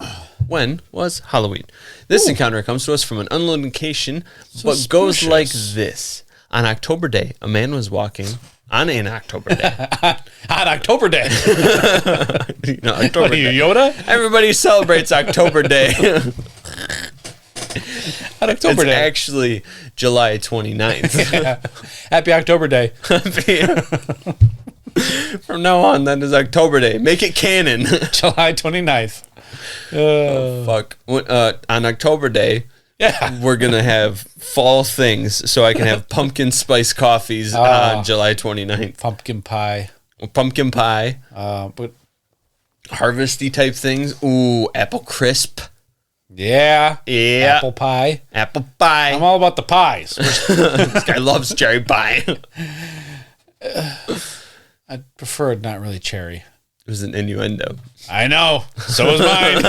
Speaker 2: when was Halloween. This encounter comes to us from an unknown location, but goes like this. On October Day, a man was walking on an October Day.
Speaker 1: On October Day.
Speaker 2: October
Speaker 1: What are you,
Speaker 2: Day.
Speaker 1: Yoda?
Speaker 2: Everybody celebrates October Day.
Speaker 1: On October
Speaker 2: It's
Speaker 1: Day.
Speaker 2: actually July 29th.
Speaker 1: Yeah. Happy October Day.
Speaker 2: From now on, that is October Day. Make it canon.
Speaker 1: July 29th.
Speaker 2: Fuck. On October Day,
Speaker 1: Yeah.
Speaker 2: we're going to have fall things so I can have pumpkin spice coffees on July 29th.
Speaker 1: Pumpkin pie.
Speaker 2: Pumpkin pie.
Speaker 1: But
Speaker 2: Harvesty type things. Ooh, apple crisp.
Speaker 1: yeah.
Speaker 2: Yeah.
Speaker 1: Apple pie.
Speaker 2: Apple pie.
Speaker 1: I'm all about the pies.
Speaker 2: This guy loves cherry pie.
Speaker 1: I prefer not really cherry.
Speaker 2: It was an innuendo.
Speaker 1: I know. So was mine.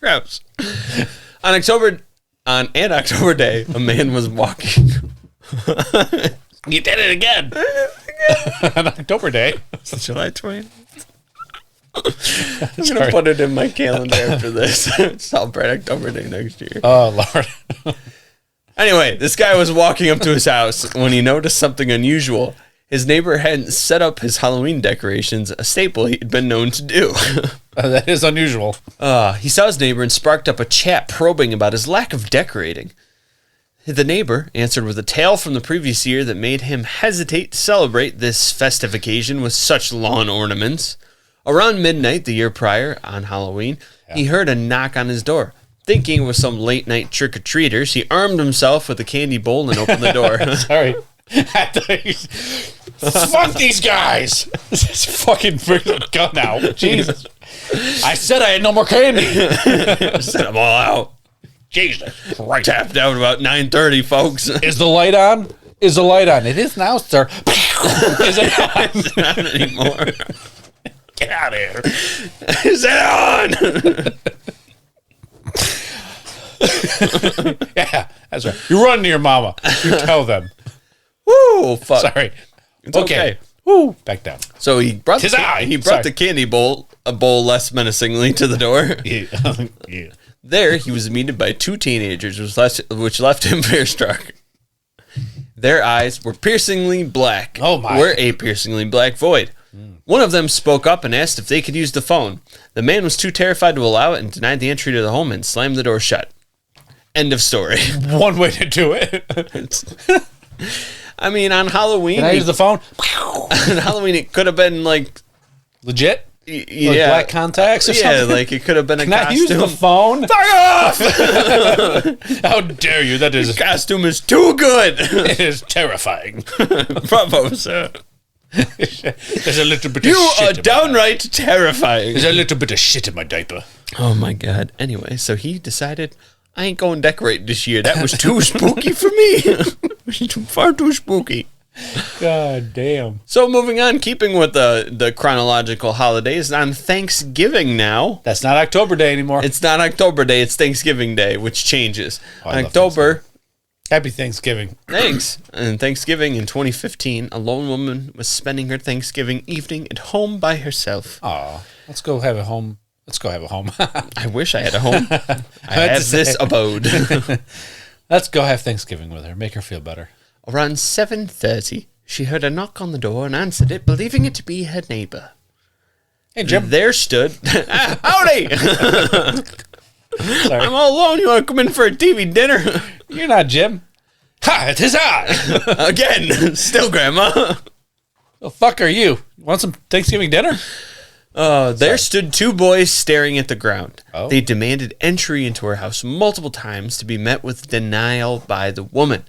Speaker 2: Gross. On October Day, a man was walking.
Speaker 1: You did it again. On October Day.
Speaker 2: July 20th. I'm going to put it in my calendar after this. Celebrate October Day next year.
Speaker 1: Oh, Lord.
Speaker 2: Anyway, this guy was walking up to his house when he noticed something unusual. His neighbor hadn't set up his Halloween decorations, a staple he'd been known to do.
Speaker 1: That is unusual.
Speaker 2: He saw his neighbor and sparked up a chat probing about his lack of decorating. The neighbor answered with a tale from the previous year that made him hesitate to celebrate this festive occasion with such lawn ornaments. Around midnight the year prior, on Halloween, he heard a knock on his door. Thinking it was some late-night trick-or-treaters, he armed himself with a candy bowl and opened the door.
Speaker 1: Sorry. Fuck these guys. This fucking freaking gun out. Jesus. I said I had no more candy.
Speaker 2: Set them all out.
Speaker 1: Jesus.
Speaker 2: Right. Tapped out about 9:30, folks.
Speaker 1: Is the light on? Is the light on? It is now, sir. Is it on?
Speaker 2: It's not anymore.
Speaker 1: Get out of here.
Speaker 2: Is it on?
Speaker 1: Yeah, that's right. You run to your mama. You tell them.
Speaker 2: Woo, fuck.
Speaker 1: Sorry.
Speaker 2: It's okay.
Speaker 1: Woo, back down.
Speaker 2: So he brought
Speaker 1: Sorry.
Speaker 2: the candy bowl, a bowl less menacingly, to the door.
Speaker 1: Yeah. Yeah.
Speaker 2: There, he was greeted by two teenagers, which left him fear struck. Their eyes were piercingly black.
Speaker 1: Oh, my.
Speaker 2: Were a piercingly black void. One of them spoke up and asked if they could use the phone. The man was too terrified to allow it and denied the entry to the home and slammed the door shut. End of story.
Speaker 1: One way to do it.
Speaker 2: I mean, on Halloween...
Speaker 1: Can I use the phone?
Speaker 2: On Halloween, it could have been, like...
Speaker 1: Legit?
Speaker 2: Yeah.
Speaker 1: Like black contacts or something?
Speaker 2: Yeah, like it could have been a
Speaker 1: Can
Speaker 2: costume.
Speaker 1: I use the phone?
Speaker 2: Fuck off!
Speaker 1: How dare you? That is...
Speaker 2: Your costume is too good!
Speaker 1: It is terrifying.
Speaker 2: Bravo, sir.
Speaker 1: There's a little bit of
Speaker 2: You
Speaker 1: shit.
Speaker 2: are downright terrifying.
Speaker 1: There's a little bit of shit in my diaper.
Speaker 2: Oh my god. Anyway, so he decided, I ain't going to decorate this year. That was too spooky for me. Far too spooky.
Speaker 1: God damn.
Speaker 2: So moving on, keeping with the chronological holidays, on Thanksgiving now.
Speaker 1: That's not October Day anymore.
Speaker 2: It's not October Day, it's Thanksgiving Day, which changes.
Speaker 1: I love
Speaker 2: October...
Speaker 1: Happy Thanksgiving.
Speaker 2: Thanks. And Thanksgiving in 2015, a lone woman was spending her Thanksgiving evening at home by herself.
Speaker 1: Aw. Let's go have a home. Let's go have a home.
Speaker 2: I wish I had a home. I have this abode.
Speaker 1: Let's go have Thanksgiving with her. Make her feel better.
Speaker 2: Around 7:30, she heard a knock on the door and answered it, believing it to be her neighbor.
Speaker 1: Hey, Jim.
Speaker 2: There stood... Howdy!
Speaker 1: Sorry.
Speaker 2: I'm all alone. You want to come in for a TV dinner?
Speaker 1: You're not Jim. Ha! It is I.
Speaker 2: Again. Still Grandma.
Speaker 1: The fuck are you? Want some Thanksgiving dinner?
Speaker 2: There stood two boys staring at the ground.
Speaker 1: Oh.
Speaker 2: They demanded entry into her house multiple times to be met with denial by the woman.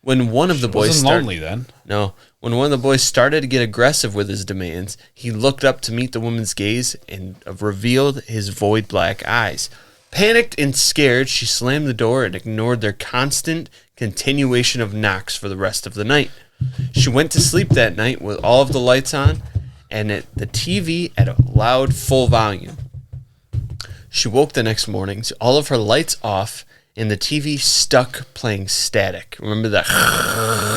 Speaker 2: When one of the boys
Speaker 1: Wasn't lonely then.
Speaker 2: No. When one of the boys started to get aggressive with his demands, he looked up to meet the woman's gaze and revealed his void black eyes. Panicked and scared, she slammed the door and ignored their constant continuation of knocks for the rest of the night. She went to sleep that night with all of the lights on and the TV at a loud, full volume. She woke the next morning to all of her lights off and the TV stuck playing static. Remember that?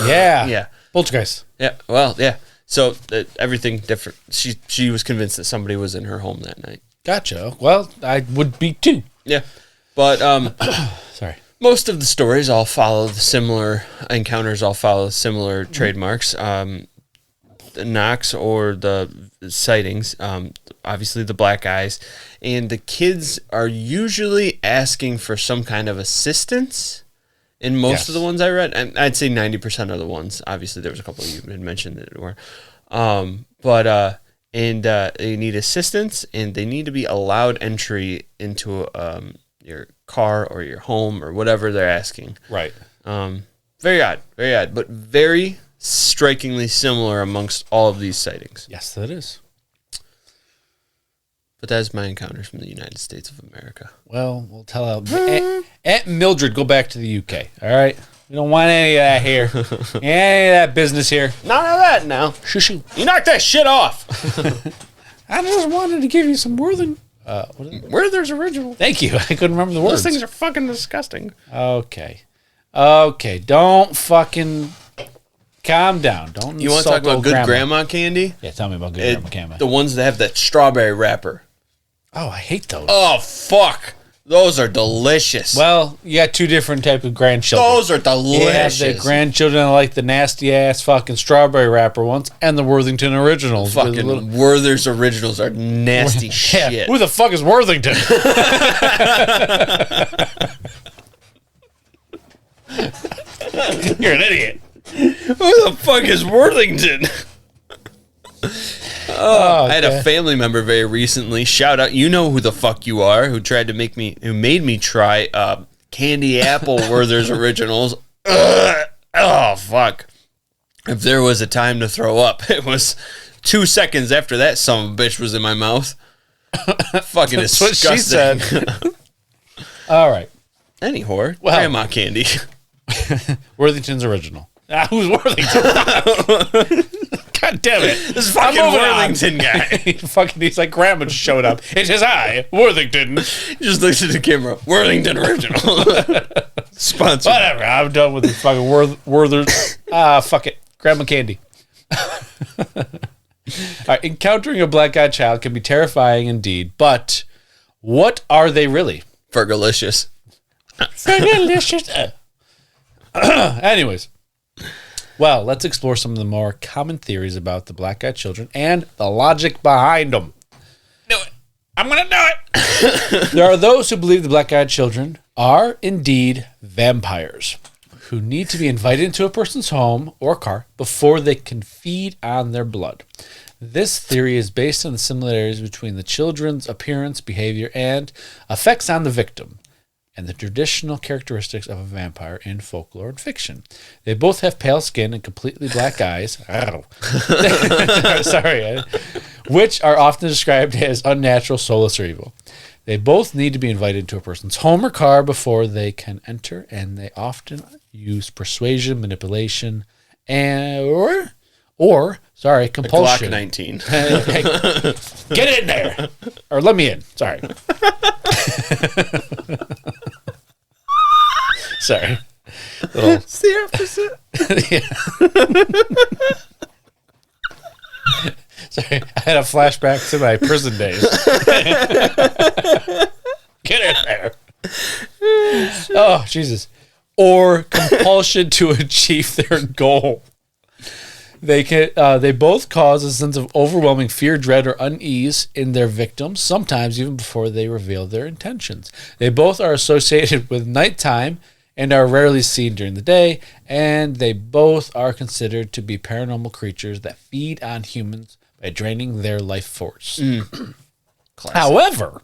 Speaker 1: Yeah.
Speaker 2: Yeah.
Speaker 1: Poltergeist.
Speaker 2: Yeah. Well, yeah. So everything different. She was convinced that somebody was in her home that night.
Speaker 1: Gotcha. Well, I would be too.
Speaker 2: Yeah. But
Speaker 1: Sorry.
Speaker 2: most of the stories all follow the similar encounters, all follow similar trademarks. The knocks or the sightings, obviously the black eyes, and the kids are usually asking for some kind of assistance in most of the ones I read. And I'd say 90% of the ones. Obviously, there was a couple you had mentioned that were. They need assistance, and they need to be allowed entry into your car or your home or whatever they're asking.
Speaker 1: Right.
Speaker 2: Very odd, but very strikingly similar amongst all of these sightings.
Speaker 1: Yes, that is.
Speaker 2: But that's my encounters from the United States of America.
Speaker 1: Well, we'll tell Aunt Mildred, go back to the UK. All right? We don't want any of that here. Any of that business here.
Speaker 2: None of that now.
Speaker 1: Shoo.
Speaker 2: You knocked that shit off.
Speaker 1: I just wanted to give you some Worthing. What is it?
Speaker 2: Werther's original.
Speaker 1: Thank you. I couldn't remember the words.
Speaker 2: Those things are fucking disgusting.
Speaker 1: Okay. Don't fucking calm down. Don't.
Speaker 2: You want to talk about good grandma candy?
Speaker 1: Yeah, tell me about good grandma candy.
Speaker 2: The ones that have that strawberry wrapper.
Speaker 1: Oh, I hate those.
Speaker 2: Oh, fuck. Those are delicious.
Speaker 1: Well, you got two different type of grandchildren.
Speaker 2: Those are delicious.
Speaker 1: You have the grandchildren that like the nasty ass fucking strawberry wrapper ones, and the Worthington originals.
Speaker 2: Fucking Werther's originals are nasty shit.
Speaker 1: Who the fuck is Worthington? You're an idiot.
Speaker 2: Who the fuck is Worthington? I had a family member very recently. Shout out, you know who the fuck you are, who made me try candy apple Werther's originals. Oh fuck! If there was a time to throw up, it was 2 seconds after that son of a bitch was in my mouth. Fucking
Speaker 1: That's
Speaker 2: disgusting.
Speaker 1: what she said. All right.
Speaker 2: Any whore, grandma candy.
Speaker 1: Worthington's original. Who's Worthington? God damn it.
Speaker 2: This fucking Worthington guy.
Speaker 1: He's like, Grandma just showed up. It is I, Worthington.
Speaker 2: He just looks at the camera. Worthington original. Sponsor.
Speaker 1: Whatever. I'm done with this fucking Werther's. Fuck it. Grandma candy. All right. Encountering a black-eyed child can be terrifying indeed, but what are they really?
Speaker 2: Fergalicious.
Speaker 1: Fergalicious. Anyways. Well, let's explore some of the more common theories about the black-eyed children and the logic behind them.
Speaker 2: Do it. I'm going to do it.
Speaker 1: There are those who believe the black-eyed children are indeed vampires who need to be invited into a person's home or car before they can feed on their blood. This theory is based on the similarities between the children's appearance, behavior, and effects on the victim, and the traditional characteristics of a vampire in folklore and fiction. They both have pale skin and completely black eyes. Sorry. Which are often described as unnatural, soulless, or evil. They both need to be invited to a person's home or car before they can enter, and they often use persuasion, manipulation, and compulsion.
Speaker 2: Glock 19.
Speaker 1: Get in there, or let me in. Sorry. Sorry.
Speaker 2: It's the opposite.
Speaker 1: Sorry, I had a flashback to my prison days. Get in there. Oh, Jesus. Or compulsion to achieve their goal. They both cause a sense of overwhelming fear, dread, or unease in their victims, sometimes even before they reveal their intentions. They both are associated with nighttime and are rarely seen during the day, and they both are considered to be paranormal creatures that feed on humans by draining their life force. However,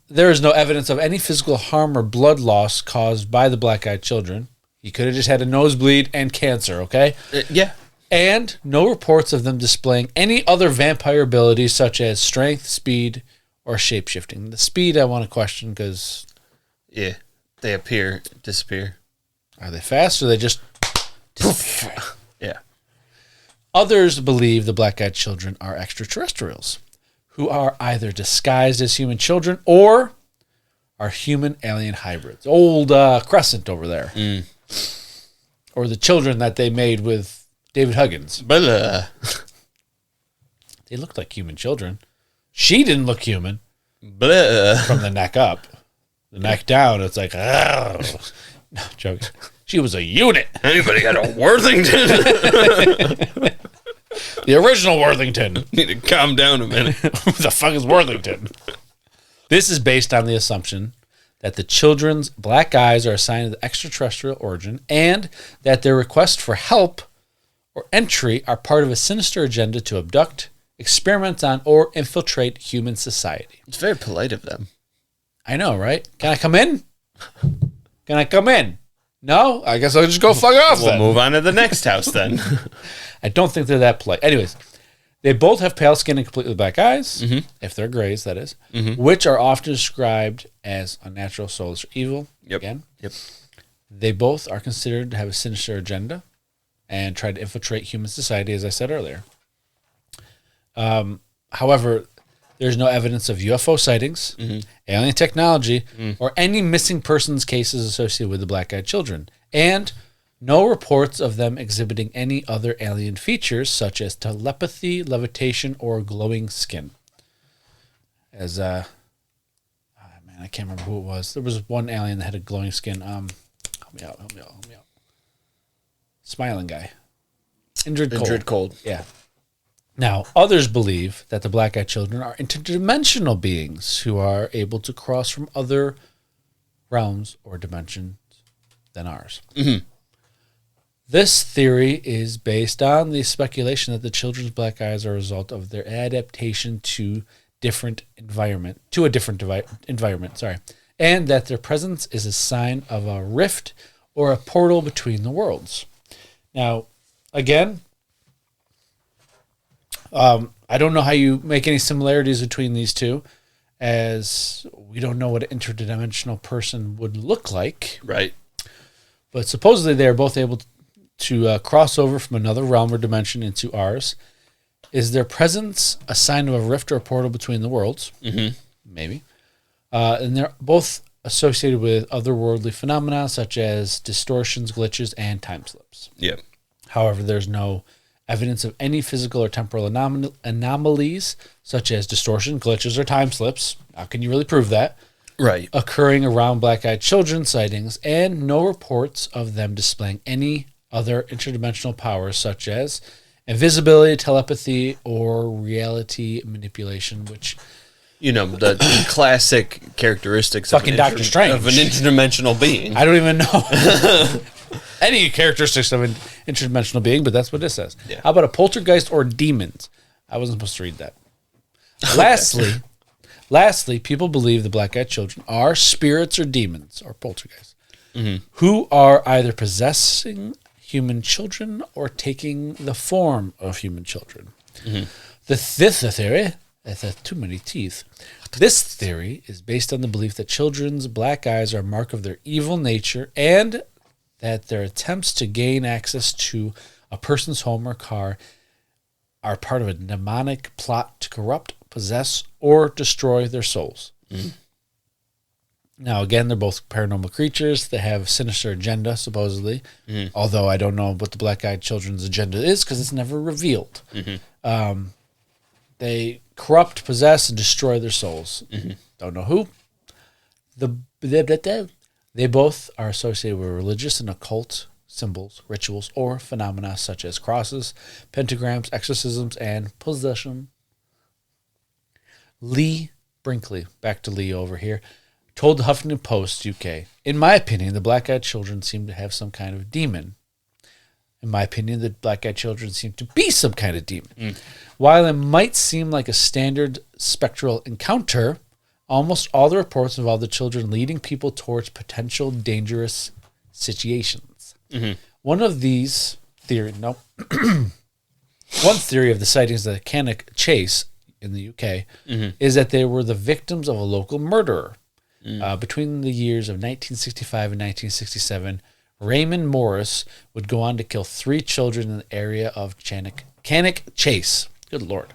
Speaker 1: there is no evidence of any physical harm or blood loss caused by the black-eyed children. He could have just had a nosebleed and cancer, okay?
Speaker 2: Yeah.
Speaker 1: And no reports of them displaying any other vampire abilities such as strength, speed, or shapeshifting. The speed I want to question because...
Speaker 2: Yeah. They disappear.
Speaker 1: Are they fast or they just disappear?
Speaker 2: Yeah.
Speaker 1: Others believe the black-eyed children are extraterrestrials who are either disguised as human children or are human alien hybrids. Old Crescent over there. Or the children that they made with David Huggins.
Speaker 2: Blah.
Speaker 1: They looked like human children. She didn't look human.
Speaker 2: Blah.
Speaker 1: From the neck up. The neck down, it's like, oh. No, joking. She was a unit.
Speaker 2: Anybody got a Worthington?
Speaker 1: The original Worthington.
Speaker 2: Need to calm down a minute.
Speaker 1: Who the fuck is Worthington? This is based on the assumption that the children's black eyes are a sign of the extraterrestrial origin and that their requests for help or entry are part of a sinister agenda to abduct, experiment on, or infiltrate human society.
Speaker 2: It's very polite of them.
Speaker 1: I know, right? Can I come in? Can I come in? No? I guess I'll just go fuck off then.
Speaker 2: We'll move on to the next house then.
Speaker 1: I don't think they're that polite. Anyways, they both have pale skin and completely black eyes, if they're grays, that is, which are often described as unnatural, soulless, or evil.
Speaker 2: Yep.
Speaker 1: Again.
Speaker 2: Yep.
Speaker 1: They both are considered to have a sinister agenda and try to infiltrate human society, as I said earlier. However, there's no evidence of UFO sightings, alien technology, or any missing persons cases associated with the black-eyed children, and no reports of them exhibiting any other alien features such as telepathy, levitation, or glowing skin. As man, I can't remember who it was. There was one alien that had a glowing skin. Help me out. Smiling guy. Indrid Cold. Yeah. Now, others believe that the black-eyed children are interdimensional beings who are able to cross from other realms or dimensions than ours. This theory is based on the speculation that the children's black eyes are a result of their adaptation to a different environment, and that their presence is a sign of a rift or a portal between the worlds. Now, again, I don't know how you make any similarities between these two, as we don't know what an interdimensional person would look like.
Speaker 2: Right.
Speaker 1: But supposedly they are both able to cross over from another realm or dimension into ours. Is their presence a sign of a rift or a portal between the worlds? Maybe. And they're both associated with otherworldly phenomena such as distortions, glitches, and time slips.
Speaker 2: Yeah.
Speaker 1: However, there's no evidence of any physical or temporal anomalies such as distortion, glitches, or time slips. How can you really prove that?
Speaker 2: Right.
Speaker 1: Occurring around black-eyed children sightings, and no reports of them displaying any other interdimensional powers such as invisibility, telepathy, or reality manipulation, which...
Speaker 2: You know, the classic characteristics
Speaker 1: fucking Doctor Strange.
Speaker 2: Of an interdimensional being.
Speaker 1: I don't even know any characteristics of an interdimensional being, but that's what this says.
Speaker 2: Yeah.
Speaker 1: How about a poltergeist or demons? I wasn't supposed to read that. Lastly, people believe the black-eyed children are spirits or demons or poltergeists who are either possessing human children or taking the form of human children. This theory... That has too many teeth. This theory is based on the belief that children's black eyes are a mark of their evil nature and that their attempts to gain access to a person's home or car are part of a demonic plot to corrupt, possess, or destroy their souls. Now, again, they're both paranormal creatures that have a sinister agenda, supposedly, although I don't know what the black-eyed children's agenda is because it's never revealed. They corrupt, possess, and destroy their souls. Don't know who. They both are associated with religious and occult symbols, rituals, or phenomena such as crosses, pentagrams, exorcisms, and possession. Lee Brinkley, back to Lee over here, told the Huffington Post, UK, "In my opinion, the black-eyed children seem to have some kind of demon. In my opinion, the black-eyed children seem to be some kind of demon. While it might seem like a standard spectral encounter, almost all the reports involve the children leading people towards potential dangerous situations." One of these theory, one theory of the sightings of the Cannock Chase in the UK is that they were the victims of a local murderer. Between the years of 1965 and 1967, Raymond Morris would go on to kill 3 children in the area of Cannock Chase. Good Lord.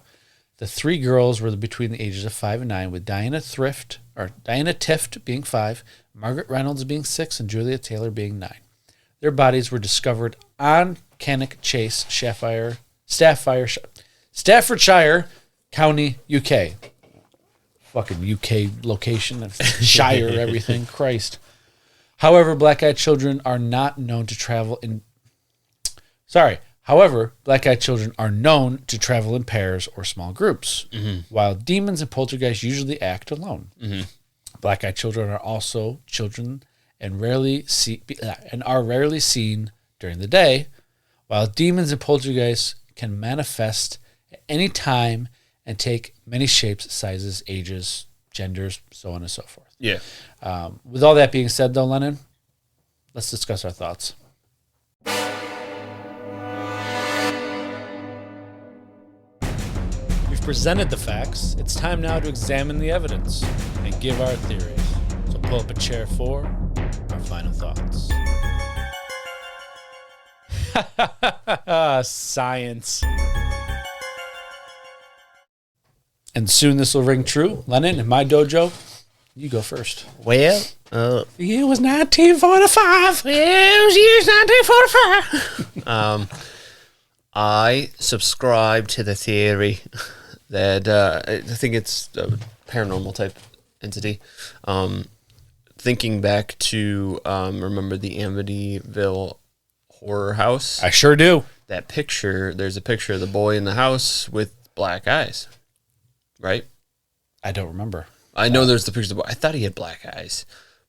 Speaker 1: The 3 girls were between the ages of 5 and 9, with Diana Tift being 5, Margaret Reynolds being 6, and Julia Taylor being 9. Their bodies were discovered on Cannock Chase, Staffordshire County, UK. Fucking UK location, Shire, everything. Christ. However, black-eyed children are known to travel in pairs or small groups, while demons and poltergeists usually act alone. Black-eyed children are also children and are rarely seen during the day, while demons and poltergeists can manifest at any time and take many shapes, sizes, ages, genders, so on and so forth.
Speaker 2: Yeah.
Speaker 1: With all that being said, though, Lennon, let's discuss our thoughts. We've presented the facts. It's time now to examine the evidence and give our theories. So pull up a chair for our final thoughts. Science. And soon this will ring true. Lennon, in my dojo, you go first.
Speaker 2: Well,
Speaker 1: It was 1945.
Speaker 2: it was years 1945. I subscribe to the theory that I think it's a paranormal type entity. Thinking back to remember the Amityville horror house?
Speaker 1: I sure do.
Speaker 2: That picture, there's a picture of the boy in the house with black eyes, right?
Speaker 1: I don't remember.
Speaker 2: I know there's the picture of the boy. I thought he had black eyes.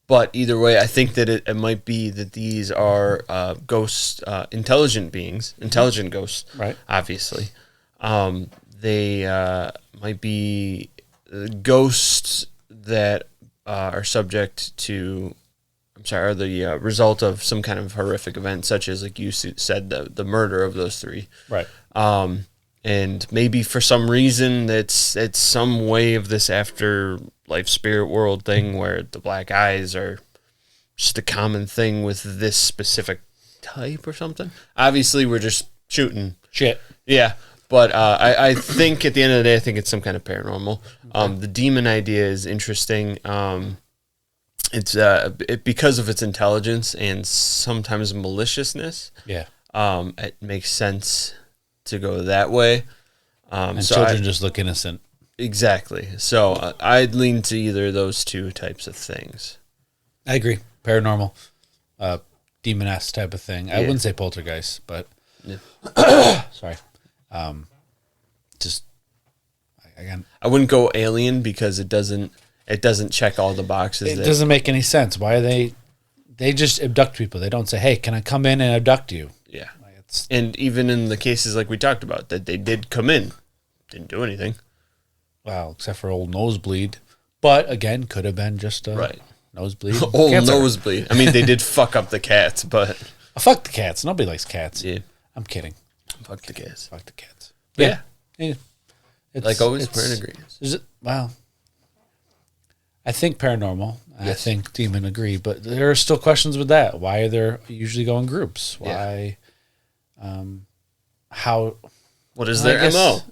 Speaker 2: But either way, I think that it might be that these are ghosts, intelligent beings, intelligent ghosts,
Speaker 1: Right.
Speaker 2: obviously. They might be ghosts that are subject to, are the result of some kind of horrific event, such as, like you said, the murder of those three.
Speaker 1: Right.
Speaker 2: And maybe for some reason it's some way of this afterlife spirit world thing where the black eyes are just a common thing with this specific type or something. Obviously, we're just shooting
Speaker 1: Shit.
Speaker 2: yeah, but I think at the end of the day, I think it's some kind of paranormal. The demon idea is interesting. It's because of its intelligence and sometimes maliciousness.
Speaker 1: Yeah.
Speaker 2: It makes sense to go that way.
Speaker 1: And
Speaker 2: So
Speaker 1: children just look innocent.
Speaker 2: exactly. So I'd lean to either of those two types of things.
Speaker 1: I agree. Paranormal, demon-esque type of thing. I wouldn't say poltergeist, but sorry. Just again,
Speaker 2: I wouldn't go alien because it doesn't check all the boxes.
Speaker 1: it doesn't make any sense. Why are they just abduct people? They don't say, "Hey, can I come in and abduct you?"
Speaker 2: Yeah.
Speaker 1: Like, it's
Speaker 2: And even in the cases like we talked about, that they did come in, didn't do anything.
Speaker 1: well, except for old nosebleed. But again, could have been just a
Speaker 2: Right.
Speaker 1: nosebleed.
Speaker 2: Old
Speaker 1: Cancer.
Speaker 2: nosebleed. I mean, they did fuck up the cats, but
Speaker 1: Fuck the cats. Nobody likes cats.
Speaker 2: yeah,
Speaker 1: I'm kidding.
Speaker 2: fuck the cats.
Speaker 1: Fuck the cats.
Speaker 2: Yeah.
Speaker 1: Yeah. It's,
Speaker 2: Like always,
Speaker 1: it's-
Speaker 2: we're in agreement.
Speaker 1: Is it? Well, I think paranormal. I
Speaker 2: Yes.
Speaker 1: think demon agree, but there are still questions with that. Why are they usually go in groups?
Speaker 2: Yeah.
Speaker 1: Why? How?
Speaker 2: What is
Speaker 1: Well, I
Speaker 2: their
Speaker 1: guess-
Speaker 2: MO?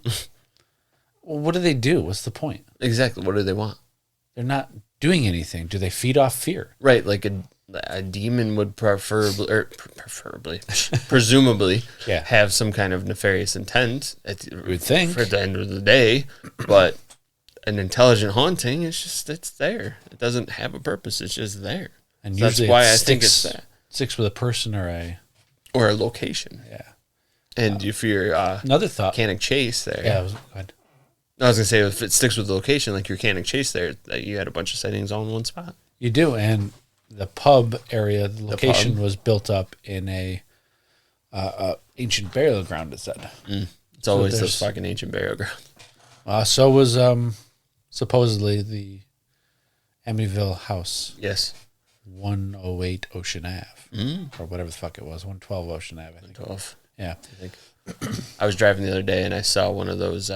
Speaker 1: Well, what do they do? What's the point?
Speaker 2: Exactly. What do they want?
Speaker 1: They're not doing anything. Do they feed off fear?
Speaker 2: Right. Like a demon would presumably
Speaker 1: Yeah.
Speaker 2: have some kind of nefarious intent
Speaker 1: would think.
Speaker 2: for the end of the day, but an intelligent haunting it's there. It doesn't have a purpose. It's just there.
Speaker 1: And
Speaker 2: So
Speaker 1: usually
Speaker 2: that's why
Speaker 1: it
Speaker 2: I think it's that.
Speaker 1: sticks with a person or a
Speaker 2: Or a location.
Speaker 1: yeah.
Speaker 2: And if you're
Speaker 1: Another thought.
Speaker 2: Cannock Chase there,
Speaker 1: Yeah, go ahead.
Speaker 2: I was gonna say if it sticks with the location, like your Cannock Chase there, that you had a bunch of sightings all in one spot.
Speaker 1: You do, and the pub area, the location
Speaker 2: pub.
Speaker 1: was built up in a ancient burial ground. It said.
Speaker 2: It's always
Speaker 1: there's-
Speaker 2: those fucking ancient burial grounds.
Speaker 1: So was supposedly the Amityville house,
Speaker 2: Yes.
Speaker 1: 108 Ocean Ave, or whatever the fuck it was, 112 Ocean Ave. I think.
Speaker 2: 12.
Speaker 1: Yeah,
Speaker 2: I think. I was driving the other day and I saw one of those,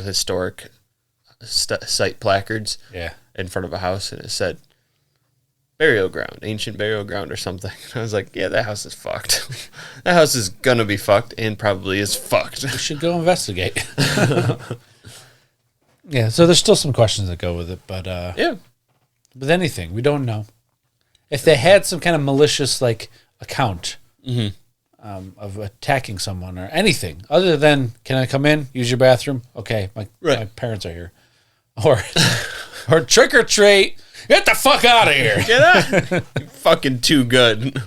Speaker 2: historic site placards
Speaker 1: yeah.
Speaker 2: in front of a house, and it said burial ground, ancient burial ground or something. And I was like, yeah, that house is fucked. That house is gonna be fucked and probably is fucked.
Speaker 1: We should go investigate. Yeah, so there's still some questions that go with it, but
Speaker 2: Yeah.
Speaker 1: with anything, we don't know. If they had some kind of malicious account of attacking someone or anything other than, can I come in, use your bathroom? Okay, my parents are here, or trick or treat, get the fuck out of here.
Speaker 2: Get out. You're fucking too good.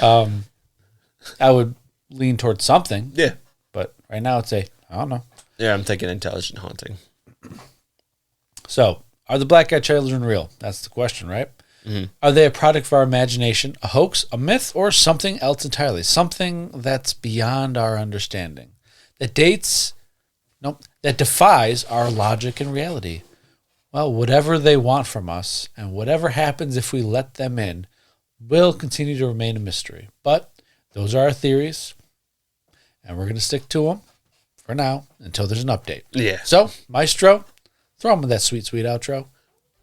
Speaker 1: I would lean towards something,
Speaker 2: Yeah.
Speaker 1: but right now it's I don't know.
Speaker 2: Yeah, I'm thinking intelligent haunting.
Speaker 1: So, are the black eyed children real? That's the question, right? Are they a product of our imagination, a hoax, a myth, or something else entirely? Something that's beyond our understanding. That defies our logic and reality. Well, whatever they want from us, and whatever happens if we let them in, will continue to remain a mystery. But those are our theories, and we're going to stick to them for now until there's an update.
Speaker 2: Yeah.
Speaker 1: So, Maestro, throw them in that sweet, sweet outro.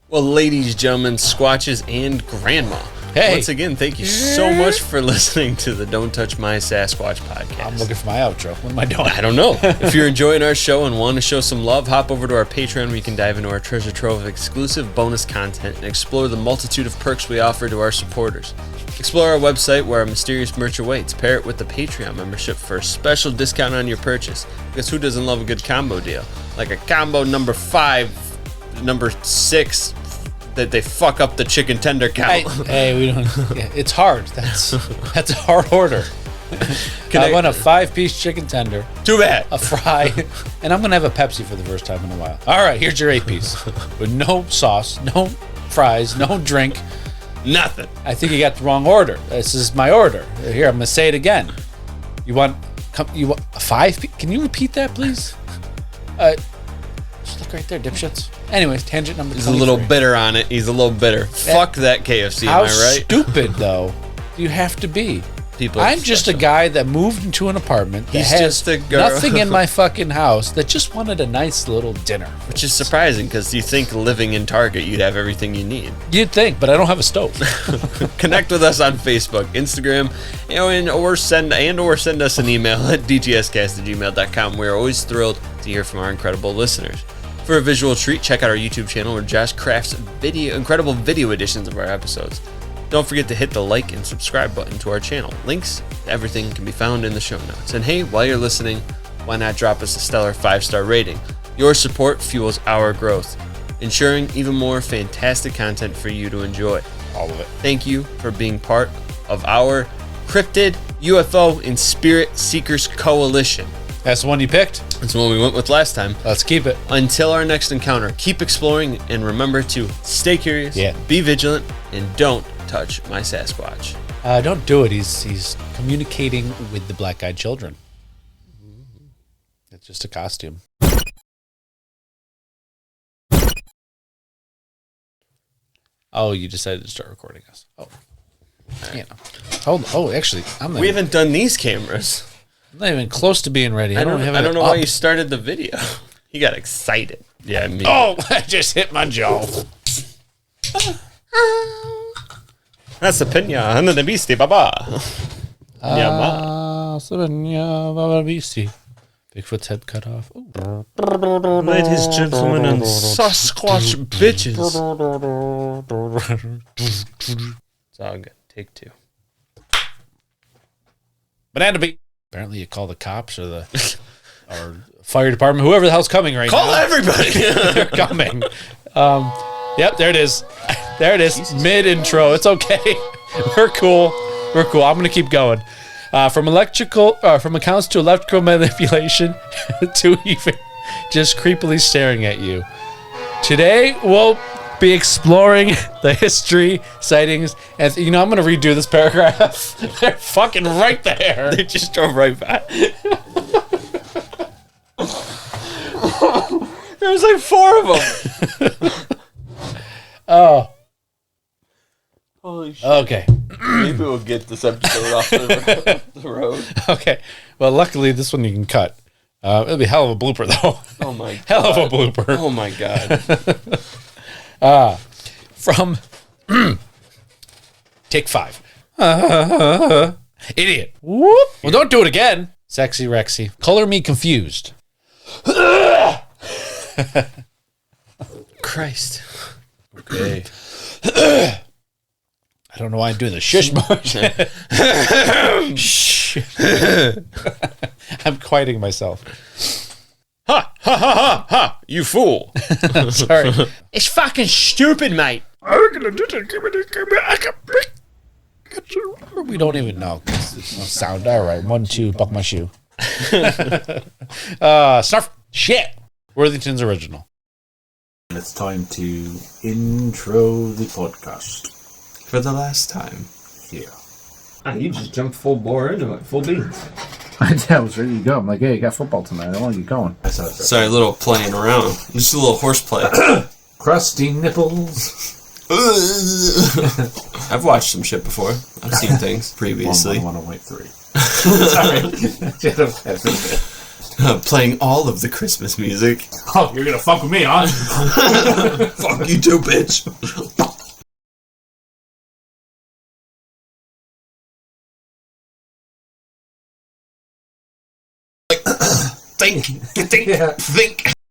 Speaker 2: Well, ladies, gentlemen, squatches, and grandma,
Speaker 1: Hey.
Speaker 2: Once again, thank you so much for listening to the Don't Touch My Sasquatch podcast.
Speaker 1: I'm looking for my outro. What am I doing?
Speaker 2: I don't know. If you're enjoying our show and want to show some love, hop over to our Patreon where you can dive into our treasure trove of exclusive bonus content and explore the multitude of perks we offer to our supporters. Explore our website where our mysterious merch awaits. Pair it with the Patreon membership for a special discount on your purchase. Because who doesn't love a good combo deal? Like a combo number 5, number 6, that they fuck up the chicken tender count.
Speaker 1: Hey, we don't. Yeah, it's hard. That's a hard order. I want a 5-piece chicken tender.
Speaker 2: Too bad.
Speaker 1: A fry, and I'm gonna have a Pepsi for the first time in a while. All right, here's your 8-piece with no sauce, no fries, no drink,
Speaker 2: nothing.
Speaker 1: I think you got the wrong order. This is my order. Here, I'm gonna say it again. You want a 5? Can you repeat that, please? Just look right there, dipshits. Anyways, tangent number 23.
Speaker 2: He's a little bitter on it. He's a little bitter. Fuck that KFC, am I right?
Speaker 1: How stupid, though, do you have to be? I'm just a guy that moved into an apartment that has nothing in my fucking house that just wanted a nice little dinner.
Speaker 2: Which is surprising because you think living in Target, you'd have everything you need.
Speaker 1: You'd think, but I don't have a stove.
Speaker 2: Connect with us on Facebook, Instagram, or send us an email at dtscast@gmail.com. We're always thrilled to hear from our incredible listeners. For a visual treat, check out our YouTube channel where Josh crafts incredible video editions of our episodes. Don't forget to hit the like and subscribe button to our channel. Links to everything can be found in the show notes. And hey, while you're listening, why not drop us a stellar 5-star rating? Your support fuels our growth, ensuring even more fantastic content for you to enjoy.
Speaker 1: All of it.
Speaker 2: Thank you for being part of our Cryptid, UFO, and Spirit Seekers Coalition.
Speaker 1: That's the one you picked?
Speaker 2: That's the one we went with last time.
Speaker 1: Let's keep it.
Speaker 2: Until our next encounter, keep exploring and remember to stay curious, be vigilant, and don't touch my Sasquatch.
Speaker 1: Don't do it. He's communicating with the black-eyed children. It's just a costume. Oh, you decided to start recording us. Oh. Yeah. Hold on. Oh, actually,
Speaker 2: we haven't done these cameras.
Speaker 1: I'm not even close to being ready. I don't know
Speaker 2: why you started the video. You got excited. Yeah, me.
Speaker 1: Oh, I just hit my jaw.
Speaker 2: That's the pinya and the beastie baba.
Speaker 1: Bigfoot's head cut off. Ooh.
Speaker 2: Ladies, gentlemen, and Sasquatch bitches. It's all good. Take 2.
Speaker 1: Banana beat. Apparently, you call the cops or fire department, whoever the hell's coming right now.
Speaker 2: Call everybody.
Speaker 1: They're coming. Yep, there it is. There it is. Jesus. Mid-intro. It's okay. We're cool. I'm going to keep going. From accounts to electrical manipulation to even just creepily staring at you. Today, we'll be exploring the history, sightings, and I'm going to redo this paragraph. They're fucking right there.
Speaker 2: They just drove right by. There's like 4 of them.
Speaker 1: Oh.
Speaker 2: Holy shit.
Speaker 1: Okay.
Speaker 2: Maybe we'll get this episode off the road.
Speaker 1: Okay. Well, luckily, this one you can cut. It'll be a hell of a blooper, though.
Speaker 2: Oh, my God.
Speaker 1: Hell of a blooper.
Speaker 2: Oh, my God.
Speaker 1: From take 5. Idiot. Whoop. Well, don't do it again. Sexy Rexy. Color me confused.
Speaker 2: Christ. Okay.
Speaker 1: I don't know why I'm doing the shush motion. Shh. I'm quieting myself.
Speaker 2: Ha! Ha ha ha ha! You fool!
Speaker 1: Sorry.
Speaker 2: It's fucking stupid, mate.
Speaker 1: We don't even know. It's no sound. All right. 1, 2. Buck my shoe. Snarf. Shit. Worthington's original.
Speaker 3: It's time to intro the podcast.
Speaker 2: For the last time.
Speaker 3: Yeah.
Speaker 2: You just jumped full bore into it. Full beans.
Speaker 3: I was ready to go. I'm like, hey, I got football tonight. I want to get going.
Speaker 2: Sorry, a little playing around. Just a little horseplay.
Speaker 3: Crusty nipples.
Speaker 2: I've watched some shit before. I've seen things previously.
Speaker 3: 101.3. Sorry.
Speaker 2: Playing all of the Christmas music.
Speaker 3: Oh, you're gonna fuck with me, huh?
Speaker 2: Fuck you too, bitch. think, think, think.